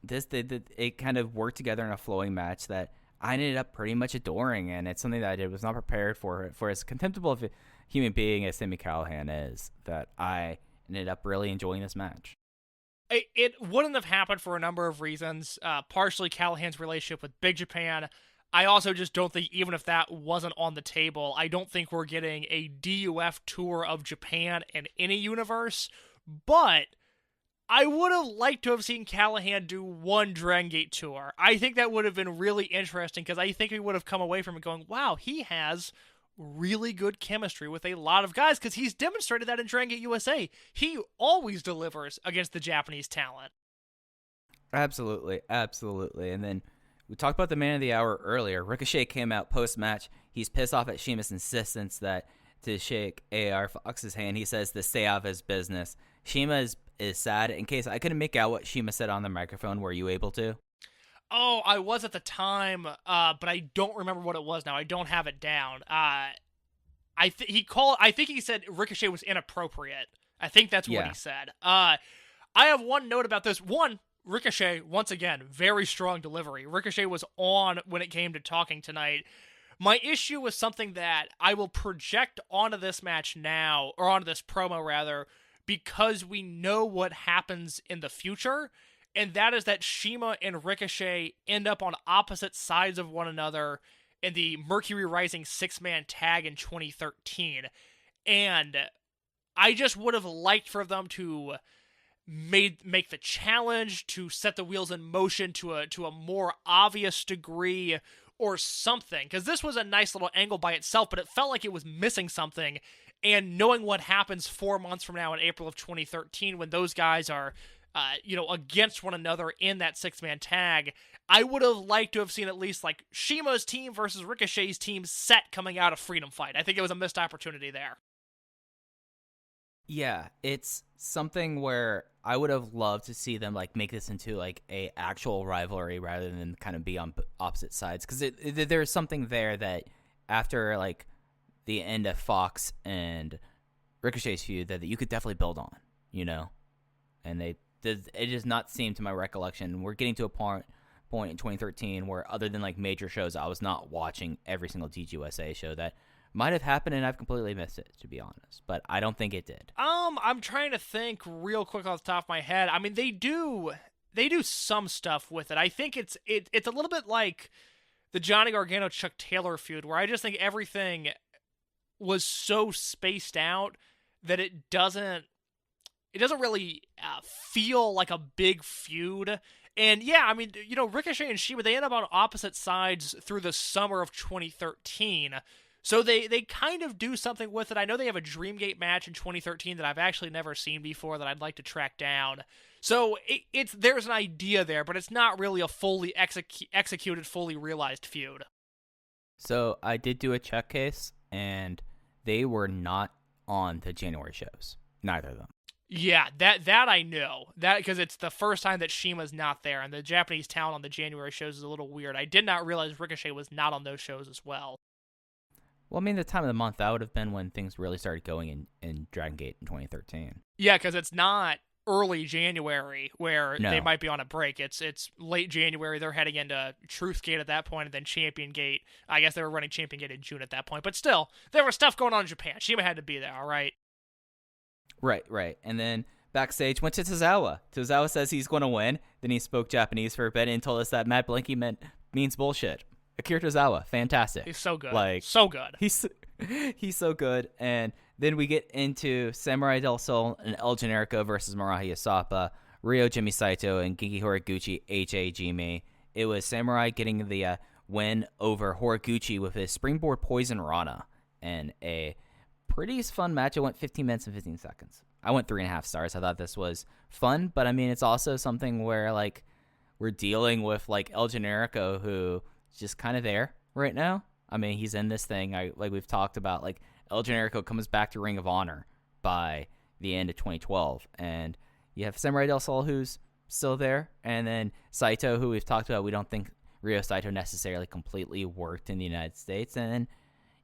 it kind of worked together in a flowing match that I ended up pretty much adoring, and it's something that I was not prepared for as contemptible of a human being as Sami Callihan is, that I ended up really enjoying this match. It wouldn't have happened for a number of reasons, partially Callahan's relationship with Big Japan. I also just don't think, even if that wasn't on the table, I don't think we're getting a DUF tour of Japan in any universe, but I would have liked to have seen Callahan do one Dragon Gate tour. I think that would have been really interesting, because I think we would have come away from it going, wow, he has really good chemistry with a lot of guys, because he's demonstrated that in Dragon Gate USA. He always delivers against the Japanese talent. Absolutely. And then we talked about the man of the hour earlier. Ricochet came out post-match. He's pissed off at Shima's insistence to shake AR Fox's hand. He says to stay out of his business. Shima is sad. In case I couldn't make out what Shima said on the microphone, were you able to? Oh, I was at the time, but I don't remember what it was now. I don't have it down. I think he said Ricochet was inappropriate. I think that's what he said. I have one note about this. One, Ricochet, once again, very strong delivery. Ricochet was on when it came to talking tonight. My issue is something that I will project onto this match now, or onto this promo rather, because we know what happens in the future, and that is that Shima and Ricochet end up on opposite sides of one another in the Mercury Rising 6-man tag in 2013. And I just would have liked for them to make the challenge, to set the wheels in motion to a more obvious degree or something, because this was a nice little angle by itself, but it felt like it was missing something. And knowing what happens 4 months from now in April of 2013 when those guys are against one another in that 6-man tag, I would have liked to have seen at least like Shima's team versus Ricochet's team set coming out of Freedom Fight. I think it was a missed opportunity there. Yeah, it's something where I would have loved to see them like make this into like a actual rivalry rather than kind of be on opposite sides, because there's something there that after like the end of Fox and Ricochet's feud that you could definitely build on, and it does not seem, to my recollection, we're getting to a point in 2013 where other than like major shows, I was not watching every single DGUSA show. That might have happened and I've completely missed it, to be honest, but I don't think it did. I'm trying to think real quick off the top of my head. I mean, they do some stuff with it. I think it's a little bit like the Johnny Gargano Chuck Taylor feud, where I just think everything was so spaced out that it doesn't really feel like a big feud. And yeah, I mean, Ricochet and Shima, they end up on opposite sides through the summer of 2013. So they kind of do something with it. I know they have a Dreamgate match in 2013 that I've actually never seen before that I'd like to track down. So there's an idea there, but it's not really a fully executed, fully realized feud. So I did do a check case, and they were not on the January shows. Neither of them. Yeah, that I know. That because it's the first time that Shima's not there, and the Japanese talent on the January shows is a little weird. I did not realize Ricochet was not on those shows as well. Well, I mean, the time of the month, that would have been when things really started going in Dragon Gate in 2013. Yeah, because it's not early January where No. they might be on a break. It's late January. They're heading into Truth Gate at that point, and then Champion Gate. I guess they were running Champion Gate in June at that point. But still, there was stuff going on in Japan. Shima had to be there, all right? Right. And then backstage went to Tozawa. Tozawa says he's going to win. Then he spoke Japanese for a bit and told us that Matt Blanky means bullshit. Akira Tozawa, fantastic. He's so good. Like, so good. He's so good. And then we get into Samurai del Sol and El Generico versus Marahi Asapa, Ryo Jimmy Saito, and Genki Horiguchi, H.A.G.M.E. It was Samurai getting the win over Horiguchi with his springboard poison Rana. And a pretty fun match. It went 15 minutes and 15 seconds. I went 3.5 stars. I thought this was fun, but I mean, it's also something where like we're dealing with like El Generico, who is just kind of there right now. I mean, he's in this thing. Like we've talked about, like El Generico comes back to Ring of Honor by the end of 2012, and you have Samurai del Sol, who's still there, and then Saito, who we've talked about. We don't think Ryo Saito necessarily completely worked in the United States, and then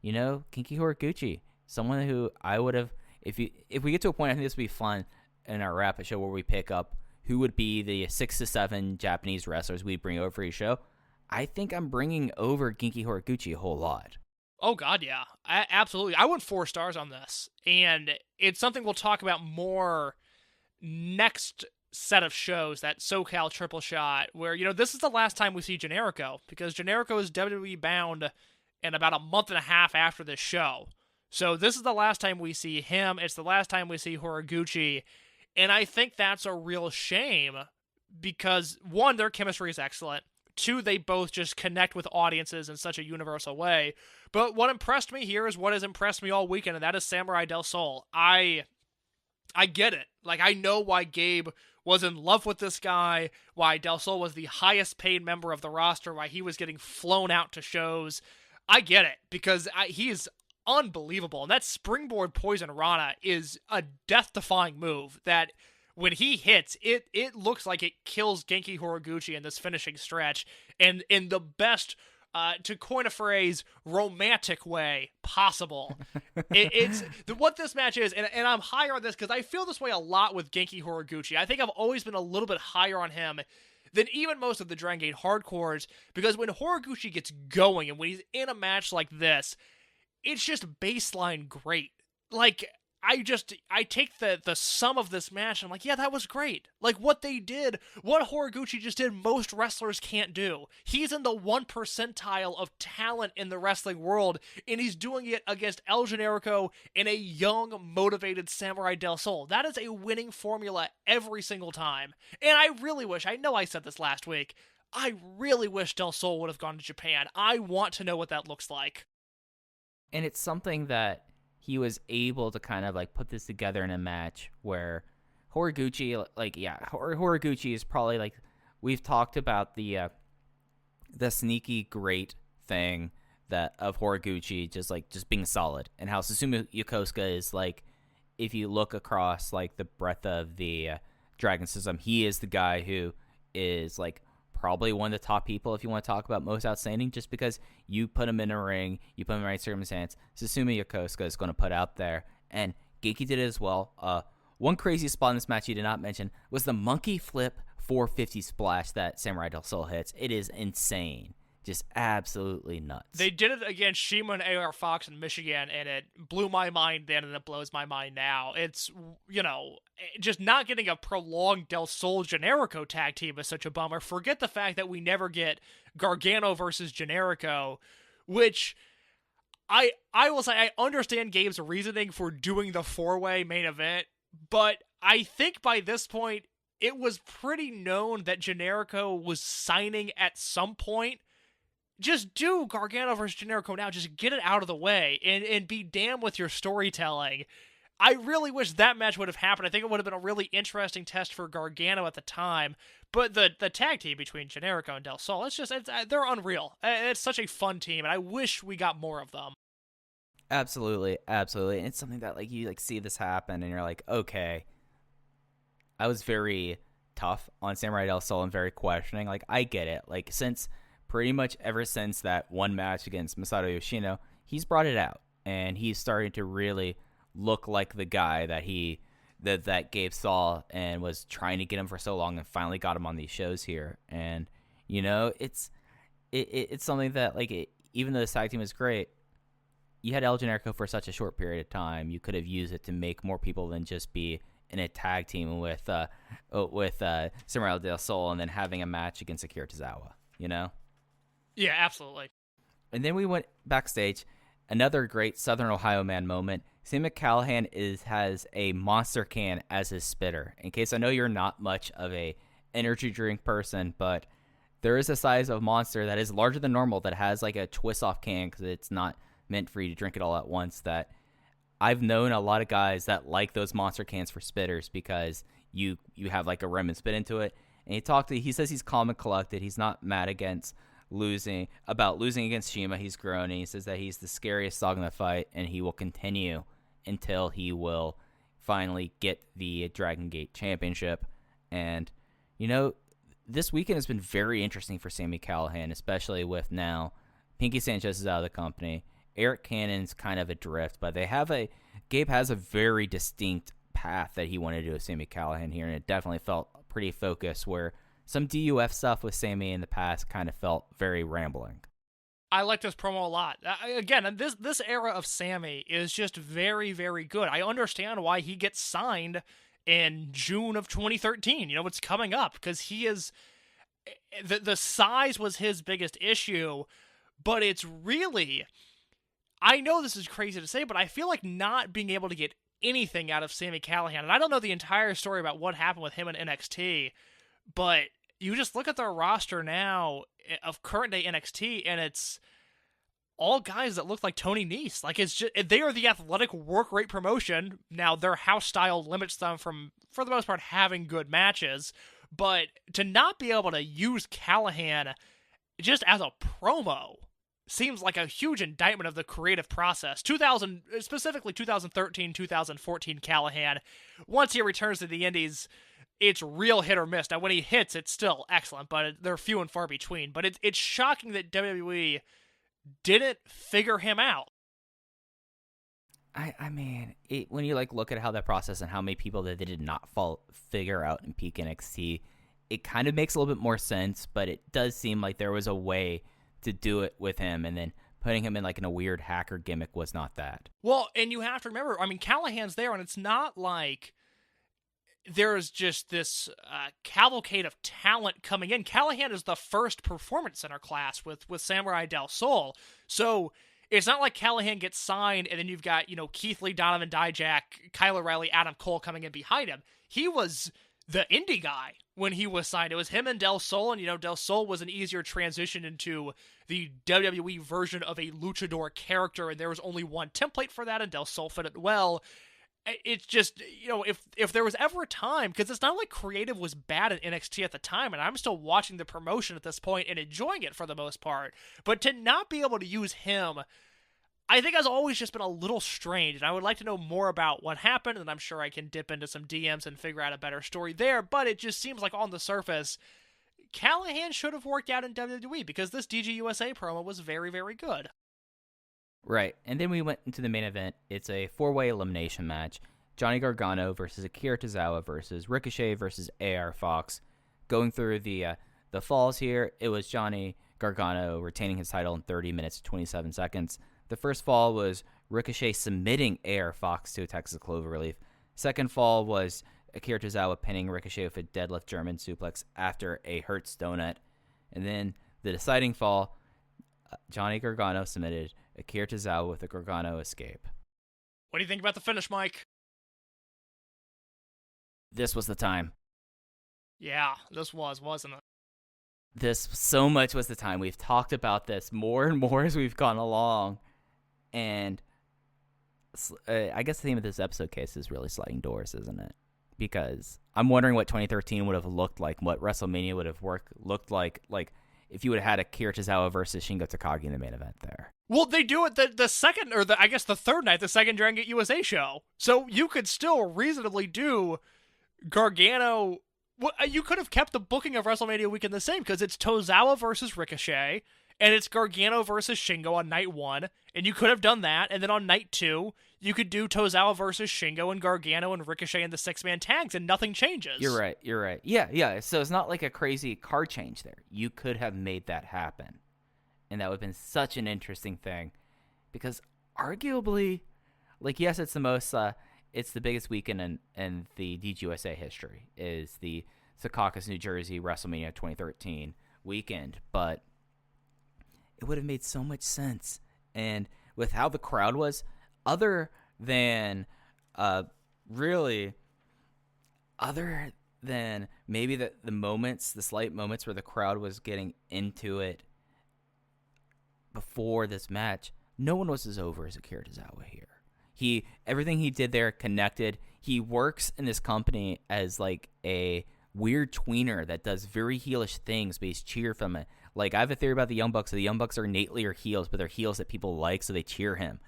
Genki Horiguchi, someone who I would have, if we get to a point, I think this would be fun in our wrap-up show where we pick up who would be the 6 to 7 Japanese wrestlers we bring over for each show. I think I'm bringing over Genki Horiguchi a whole lot. Oh, God, yeah. Absolutely. I went 4 stars on this, and it's something we'll talk about more next set of shows, that SoCal Triple Shot, where, this is the last time we see Generico, because Generico is WWE bound in about a month and a half after this show. So this is the last time we see him. It's the last time we see Horiguchi, and I think that's a real shame because, 1, their chemistry is excellent. 2, they both just connect with audiences in such a universal way. But what impressed me here is what has impressed me all weekend, and that is Samurai del Sol. I get it. Like, I know why Gabe was in love with this guy, why Del Sol was the highest paid member of the roster, why he was getting flown out to shows. I get it, because he is unbelievable. And that springboard poison Rana is a death-defying move that when he hits, it looks like it kills Genki Horiguchi in this finishing stretch, and in the best, to coin a phrase, romantic way possible. It's what this match is, and I'm higher on this because I feel this way a lot with Genki Horiguchi. I think I've always been a little bit higher on him than even most of the Dragon Gate hardcores, because when Horiguchi gets going and when he's in a match like this, it's just baseline great. Like, I take the sum of this match, and I'm like, yeah, that was great. Like, what they did, what Horiguchi just did, most wrestlers can't do. He's in the 1 percentile of talent in the wrestling world, and he's doing it against El Generico and a young, motivated Samurai Del Sol. That is a winning formula every single time. And I really wish, I know I said this last week, I really wish Del Sol would have gone to Japan. I want to know what that looks like. And it's something that he was able to kind of like put this together in a match where Horiguchi, like, yeah, Horiguchi is probably like, we've talked about the sneaky great thing that of Horiguchi just being solid, and how Susumu Yokosuka is like, if you look across like the breadth of the Dragon system, he is the guy who is like probably one of the top people if you want to talk about most outstanding, just because you put him in a ring, you put him in the right circumstance, Susumu Yokosuka is going to put out there, and Genki did it as well. One crazy spot in this match you did not mention was the monkey flip 450 splash that Samurai Del Sol hits. It is insane. Just absolutely nuts. They did it against Shima and AR Fox in Michigan, and it blew my mind then, and it blows my mind now. It's, you know, just not getting a prolonged Del Sol Generico tag team is such a bummer. Forget the fact that we never get Gargano versus Generico, which I will say I understand Gabe's reasoning for doing the 4-way main event, but I think by this point it was pretty known that Generico was signing at some point. Just do Gargano versus Generico now. Just get it out of the way and be damn with your storytelling. I really wish that match would have happened. I think it would have been a really interesting test for Gargano at the time. But the tag team between Generico and Del Sol, they're unreal. It's such a fun team, and I wish we got more of them. Absolutely, absolutely. And it's something that like you like see this happen, and you're like, okay. I was very tough on Samurai Del Sol and very questioning. Like, I get it. Like, pretty much ever since that one match against Masato Yoshino, he's brought it out, and he's starting to really look like the guy that Gabe saw and was trying to get him for so long, and finally got him on these shows here. And you know, it's something that like even though the tag team is great, you had El Generico for such a short period of time. You could have used it to make more people than just be in a tag team with Samurai Del Sol and then having a match against Akira Tozawa. You know. Yeah, absolutely. And then we went backstage. Another great Southern Ohio man moment. Sami Callihan has a monster can as his spitter. In case I know you're not much of a energy drink person, but there is a size of monster that is larger than normal that has like a twist off can because it's not meant for you to drink it all at once. That I've known a lot of guys that like those monster cans for spitters because you have like a rim and spit into it. And he says he's calm and collected. He's not mad losing against Shima. He's grown, and he says that he's the scariest dog in the fight, and he will continue until he will finally get the Dragon Gate Championship. And you know, this weekend has been very interesting for Sami Callihan, especially with now Pinky Sanchez is out of the company, Eric Cannon's kind of adrift, but Gabe has a very distinct path that he wanted to do with Sami Callihan here, and it definitely felt pretty focused, where some DUF stuff with Sami in the past kind of felt very rambling. I like this promo a lot. Again, this era of Sami is just very, very good. I understand why he gets signed in June of 2013. You know, it's coming up because he is... The size was his biggest issue, but it's really... I know this is crazy to say, but I feel like not being able to get anything out of Sami Callihan, and I don't know the entire story about what happened with him in NXT, but you just look at their roster now of current day NXT, and it's all guys that look like Tony Nese. Like, it's just, they are the athletic work rate promotion. Now, their house style limits them from, for the most part, having good matches, but to not be able to use Callahan just as a promo seems like a huge indictment of the creative process. Specifically 2013, 2014 Callahan, once he returns to the Indies, it's real hit or miss. Now, when he hits, it's still excellent, but they're few and far between. But it's shocking that WWE didn't figure him out. I mean, when you like look at how that process and how many people that they did not figure out in peak NXT, it kind of makes a little bit more sense, but it does seem like there was a way to do it with him, and then putting him in like in a weird hacker gimmick was not that. Well, and you have to remember, I mean, Callahan's there, and it's not like there's just this cavalcade of talent coming in. Callahan is the first performance center class with Samurai del Sol. So it's not like Callahan gets signed and then you've got, Keith Lee, Donovan Dijak, Kyle O'Reilly, Adam Cole coming in behind him. He was the indie guy when he was signed. It was him and Del Sol, and Del Sol was an easier transition into the WWE version of a luchador character, and there was only one template for that, and Del Sol fit it well. It's just, if there was ever a time, because it's not like creative was bad at NXT at the time, and I'm still watching the promotion at this point and enjoying it for the most part, but to not be able to use him, I think has always just been a little strange, and I would like to know more about what happened, and I'm sure I can dip into some DMs and figure out a better story there, but it just seems like on the surface, Callahan should have worked out in WWE, because this DGUSA promo was very, very good. Right, and then we went into the main event. It's a 4-way elimination match. Johnny Gargano versus Akira Tozawa versus Ricochet versus AR Fox. Going through the falls here, it was Johnny Gargano retaining his title in 30 minutes 27 seconds. The first fall was Ricochet submitting AR Fox to a Texas Cloverleaf. Second fall was Akira Tozawa pinning Ricochet with a deadlift German suplex after a Hertz donut. And then the deciding fall, Johnny Gargano submitted Akira Tozawa with a Gargano escape. What do you think about the finish, Mike? This was the time. Yeah, this was, wasn't it? This so much was the time. We've talked about this more and more as we've gone along. And I guess the theme of this episode case is really sliding doors, isn't it? Because I'm wondering what 2013 would have looked like, what WrestleMania would have looked like if you would have had Akira Tozawa versus Shingo Takagi in the main event there. Well, they do it the second, or I guess the third night, the second Dragon Gate USA show. So you could still reasonably do Gargano. Well, you could have kept the booking of WrestleMania weekend the same, because it's Tozawa versus Ricochet, and it's Gargano versus Shingo on night 1, and you could have done that, and then on night 2, you could do Tozawa versus Shingo and Gargano and Ricochet in the 6-man tags, and nothing changes. You're right. Yeah. So it's not like a crazy card change there. You could have made that happen, and that would have been such an interesting thing, because arguably, yes, it's the most, it's the biggest weekend in the DGUSA history, is the Secaucus, New Jersey WrestleMania 2013 weekend, but it would have made so much sense. And with how the crowd was, other than maybe the slight moments where the crowd was getting into it before this match, no one was as over as Akira Tozawa here. Everything he did there connected. He works in this company as like a weird tweener that does very heelish things, but he's cheered from it. Like, I have a theory about the Young Bucks. So the Young Bucks are innately heels, but they're heels that people like, so they cheer him.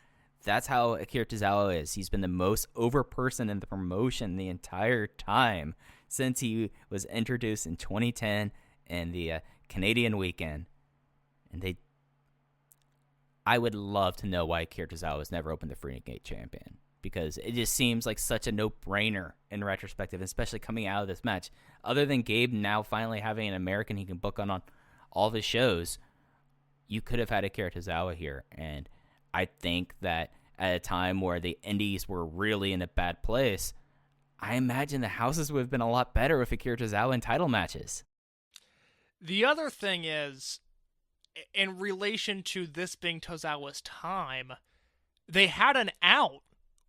That's how Akira Tozawa is. He's been the most over person in the promotion the entire time since he was introduced in 2010 in the Canadian weekend. And I would love to know why Akira Tozawa was never opened the Freedom Gate champion, because it just seems like such a no-brainer in retrospective, especially coming out of this match. Other than Gabe now finally having an American he can book on all of his shows, you could have had Akira Tozawa here. And I think that at a time where the indies were really in a bad place, I imagine the houses would have been a lot better with Akira Tozawa in title matches. The other thing is, in relation to this being Tozawa's time, they had an out,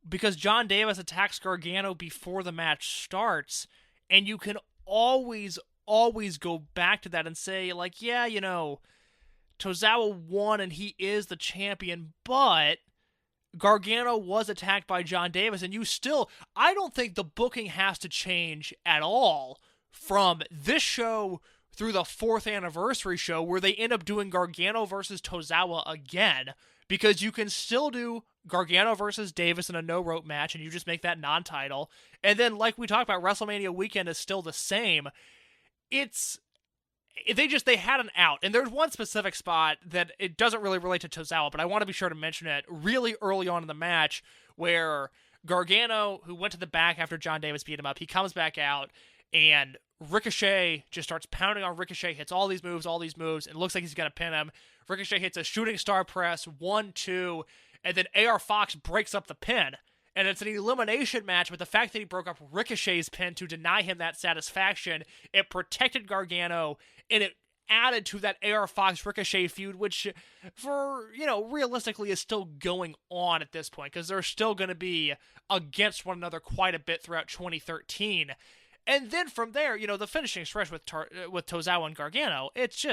because John Davis attacks Gargano before the match starts, and you can always go back to that and say, like, yeah, Tozawa won and he is the champion, but Gargano was attacked by John Davis, and I don't think the booking has to change at all from this show through the 4th anniversary show, where they end up doing Gargano versus Tozawa again, because you can still do Gargano versus Davis in a no-rope match, and you just make that non-title. And then, like we talked about, WrestleMania weekend is still the same. They had an out, and there's one specific spot that it doesn't really relate to Tozawa, but I want to be sure to mention it really early on in the match, where Gargano, who went to the back after John Davis beat him up, he comes back out, and Ricochet just starts pounding on Ricochet, hits all these moves, and looks like he's going to pin him. Ricochet hits a shooting star press, 1-2, and then AR Fox breaks up the pin. And it's an elimination match, but the fact that he broke up Ricochet's pin to deny him that satisfaction, it protected Gargano, and it added to that AR Fox Ricochet feud, which, realistically is still going on at this point, because they're still going to be against one another quite a bit throughout 2013. And then from there, the finishing stretch with Tozawa and Gargano, it's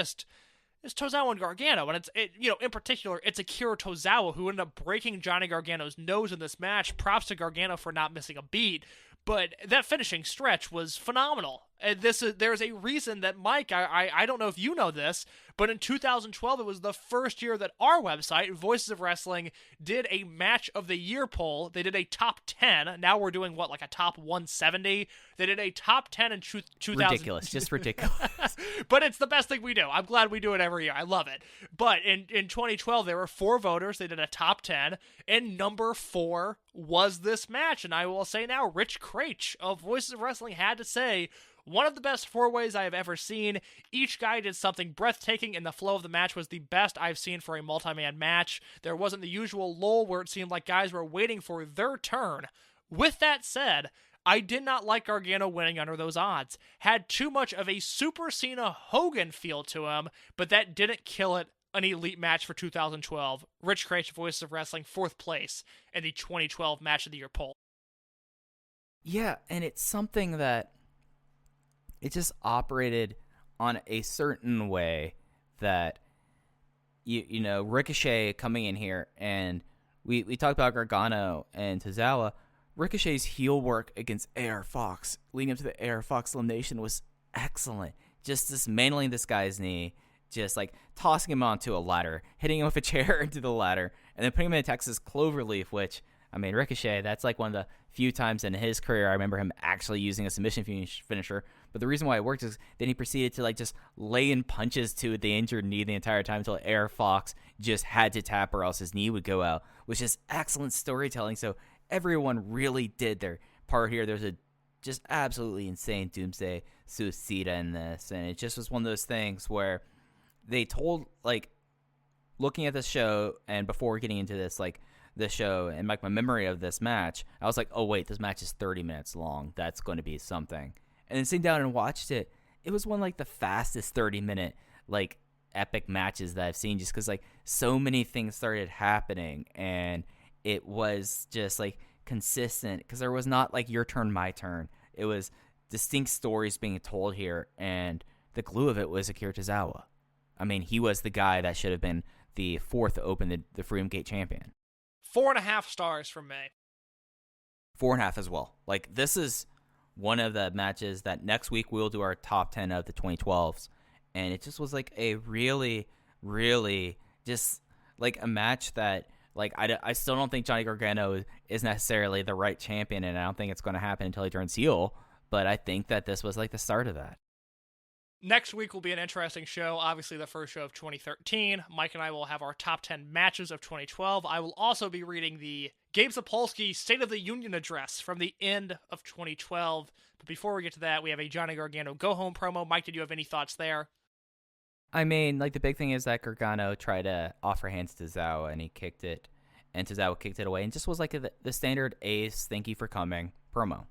Tozawa and Gargano, and in particular, it's Akira Tozawa who ended up breaking Johnny Gargano's nose in this match. Props to Gargano for not missing a beat, but that finishing stretch was phenomenal. And there's a reason that, Mike, I don't know if you know this, but in 2012, it was the first year that our website, Voices of Wrestling, did a Match of the Year poll. They did a top 10. Now we're doing, like a top 170? They did a top 10 in 2000. Ridiculous. Just ridiculous. But it's the best thing we do. I'm glad we do it every year. I love it. But in 2012, there were 4 voters. They did a top 10, and number 4 was this match. And I will say now, Rich Craich of Voices of Wrestling had to say, one of the best 4-ways I have ever seen. Each guy did something breathtaking, and the flow of the match was the best I've seen for a multi-man match. There wasn't the usual lull where it seemed like guys were waiting for their turn. With that said, I did not like Gargano winning under those odds. Had too much of a Super Cena Hogan feel to him, but that didn't kill it. An elite match for 2012. Rich Craich, Voices of Wrestling, 4th place in the 2012 Match of the Year poll. Yeah, and it's something that it just operated on a certain way that, Ricochet coming in here, and we talked about Gargano and Tozawa. Ricochet's heel work against AR Fox, leading up to the AR Fox elimination, was excellent. Just dismantling this guy's knee, just like tossing him onto a ladder, hitting him with a chair into the ladder, and then putting him in a Texas Cloverleaf, which, Ricochet, that's like one of the few times in his career I remember him actually using a submission finisher. But the reason why it worked is then he proceeded to just lay in punches to the injured knee the entire time until AR Fox just had to tap or else his knee would go out, which is excellent storytelling. So everyone really did their part here. There's a just absolutely insane Doomsday Suicida in this, and it just was one of those things where they told, looking at the show and before getting into this, the show and my memory of this match, I was like, oh wait, this match is 30 minutes long. That's going to be something. And then sitting down and watched it, it was one the fastest 30-minute epic matches that I've seen, just because so many things started happening and it was just consistent, because there was not your turn, my turn. It was distinct stories being told here, and the glue of it was Akira Tozawa. He was the guy that should have been the 4th Open, the Freedom Gate champion. 4.5 stars from me. 4.5 as well. This is one of the matches that next week we'll do our top 10 of the 2012s. And it just was a really, really just a match that I still don't think Johnny Gargano is necessarily the right champion, and I don't think it's going to happen until he turns heel. But I think that this was the start of that. Next week will be an interesting show. Obviously, the first show of 2013. Mike and I will have our top 10 matches of 2012. I will also be reading the Gabe Sapolsky State of the Union address from the end of 2012. But before we get to that, we have a Johnny Gargano go-home promo. Mike, did you have any thoughts there? The big thing is that Gargano tried to offer hands to Tozawa, and he kicked it, and Tozawa kicked it away, and just was the standard ace, thank you for coming promo.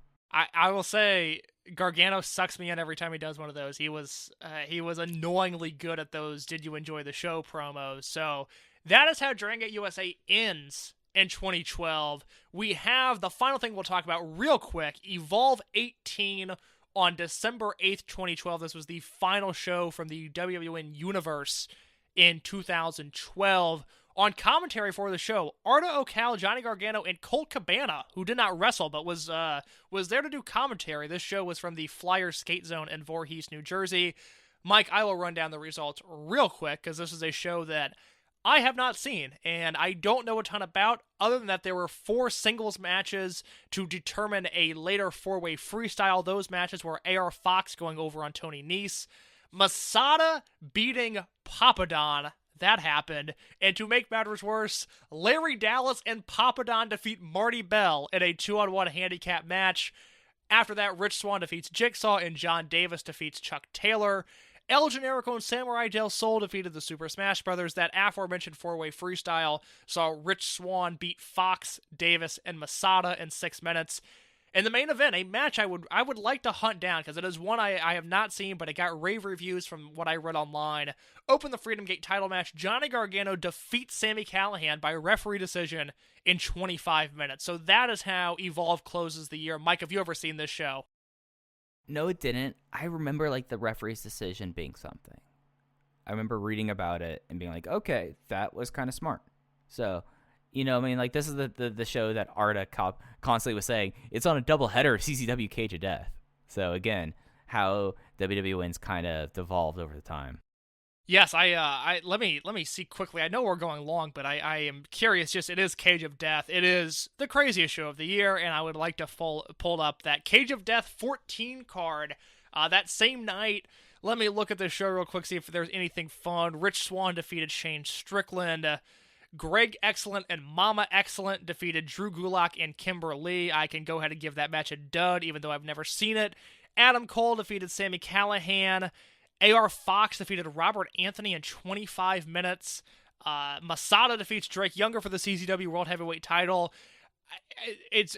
I will say Gargano sucks me in every time he does one of those. He was annoyingly good at those did you enjoy the show promos. So that is how Dragon Gate USA ends in 2012. We have the final thing we'll talk about real quick, Evolve 18 on December 8th, 2012. This was the final show from the WWN universe in 2012. On commentary for the show, Arda Ocal, Johnny Gargano, and Colt Cabana, who did not wrestle but was there to do commentary. This show was from the Flyer Skate Zone in Voorhees, New Jersey. Mike, I will run down the results real quick, because this is a show that I have not seen, and I don't know a ton about, other than that there were 4 singles matches to determine a later 4-way freestyle. Those matches were AR Fox going over on Tony Nese, Masada beating Papadon. That happened. And to make matters worse, Larry Dallas and Papadon defeat Marty Bell in a 2-on-1 handicap match. After that, Rich Swann defeats Jigsaw, and John Davis defeats Chuck Taylor. El Generico and Samurai Del Sol defeated the Super Smash Brothers. That aforementioned four-way freestyle saw Rich Swann beat Fox, Davis, and Masada in 6 minutes. In the main event, a match I would like to hunt down because it is one I have not seen, but it got rave reviews from what I read online. Open the Freedom Gate title match. Johnny Gargano defeats Sami Callihan by referee decision in 25 minutes. So that is how Evolve closes the year. Mike, have you ever seen this show? No, it didn't. I remember like the referee's decision being something. I remember reading about it and being like, okay, that was kind of smart. So, you know, I mean, like this is the show that Arda constantly was saying. It's on a doubleheader of CCW Cage of Death. So again, how WWE wins kind of devolved over the time. Yes, I let me see quickly. I know we're going long, but I am curious. Just it is Cage of Death. It is the craziest show of the year, and I would like to pull up that Cage of Death 14 card. That same night, let me look at the show real quick, see if there's anything fun. Rich Swann defeated Shane Strickland. Greg Excellent and Mama Excellent defeated Drew Gulak and Kimber Lee. I can go ahead and give that match a dud, even though I've never seen it. Adam Cole defeated Sami Callihan. AR Fox defeated Robert Anthony in 25 minutes. Masada defeats Drake Younger for the CZW World Heavyweight title.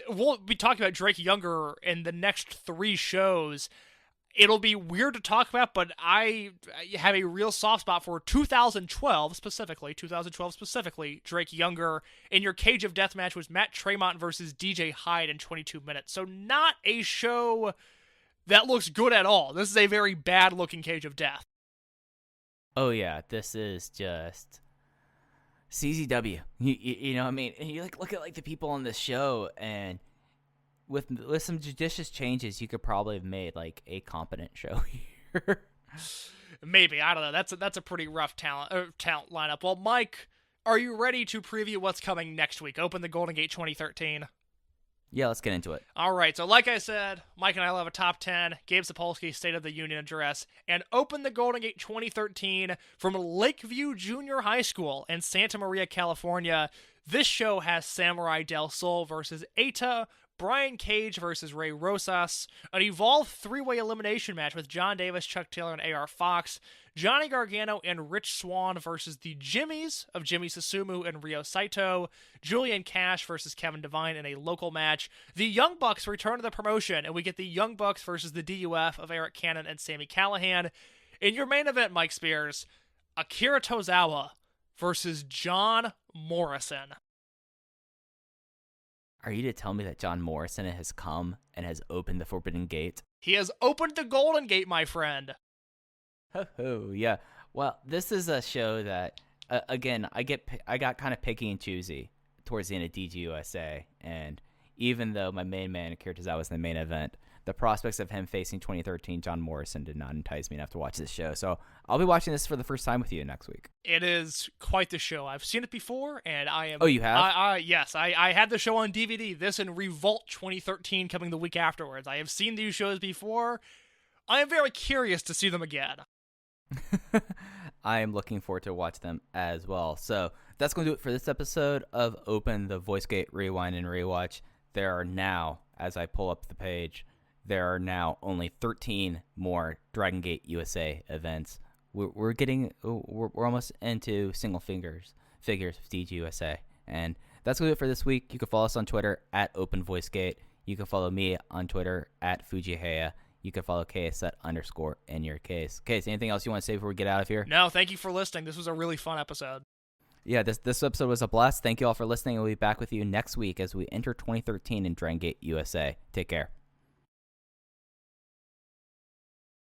We'll be talking about Drake Younger in the next 3 shows. It'll be weird to talk about, but I have a real soft spot for 2012 specifically, Drake Younger. In your Cage of Death match was Matt Tremont versus DJ Hyde in 22 minutes. So not a show that looks good at all. This is a very bad-looking Cage of Death. Oh, yeah. This is just CZW. You know what I mean? And you look at the people on this show, and with some judicious changes, you could probably have made a competent show here. Maybe. I don't know. That's a pretty rough talent lineup. Well, Mike, are you ready to preview what's coming next week? Open the Golden Gate 2013. Yeah, let's get into it. All right, so like I said, Mike and I will have a top 10, Gabe Sapolsky State of the Union address, and Open the Golden Gate 2013 from Lakeview Junior High School in Santa Maria, California. This show has Samurai Del Sol versus Eita, Brian Cage versus Ray Rosas, an Evolve 3-way elimination match with John Davis, Chuck Taylor, and AR Fox, Johnny Gargano and Rich Swann versus the Jimmies of Jimmy Susumu and Ryo Saito, Julian Cash versus Kevin Devine in a local match. The Young Bucks return to the promotion, and we get the Young Bucks versus the DUF of Eric Cannon and Sami Callihan. In your main event, Mike Spears, Akira Tozawa versus John Morrison. Are you to tell me that John Morrison has come and has opened the Forbidden Gate? He has opened the Golden Gate, my friend. Oh, yeah. Well, this is a show that, again, I got kind of picky and choosy towards the end of DGUSA, and even though my main man, Akira Tozawa, was in the main event, the prospects of him facing 2013 John Morrison did not entice me enough to watch this show. So I'll be watching this for the first time with you next week. It is quite the show. I've seen it before, and I am... Oh, you have? Yes, I had the show on DVD. This and Revolt 2013 coming the week afterwards. I have seen these shows before. I am very curious to see them again. I am looking forward to watch them as well. So that's going to do it for this episode of Open the Voice Gate Rewind and Rewatch. There are now, as I pull up the page, there are now only 13 more Dragon Gate USA events. We're almost into single figures of DGUSA. And that's going to do it for this week. You can follow us on Twitter at OpenVoiceGate. You can follow me on Twitter at Fujiheya. You can follow KS at _in your case. Case, anything else you want to say before we get out of here? No, thank you for listening. This was a really fun episode. Yeah, this episode was a blast. Thank you all for listening. We'll be back with you next week as we enter 2013 in Dragon Gate USA. Take care.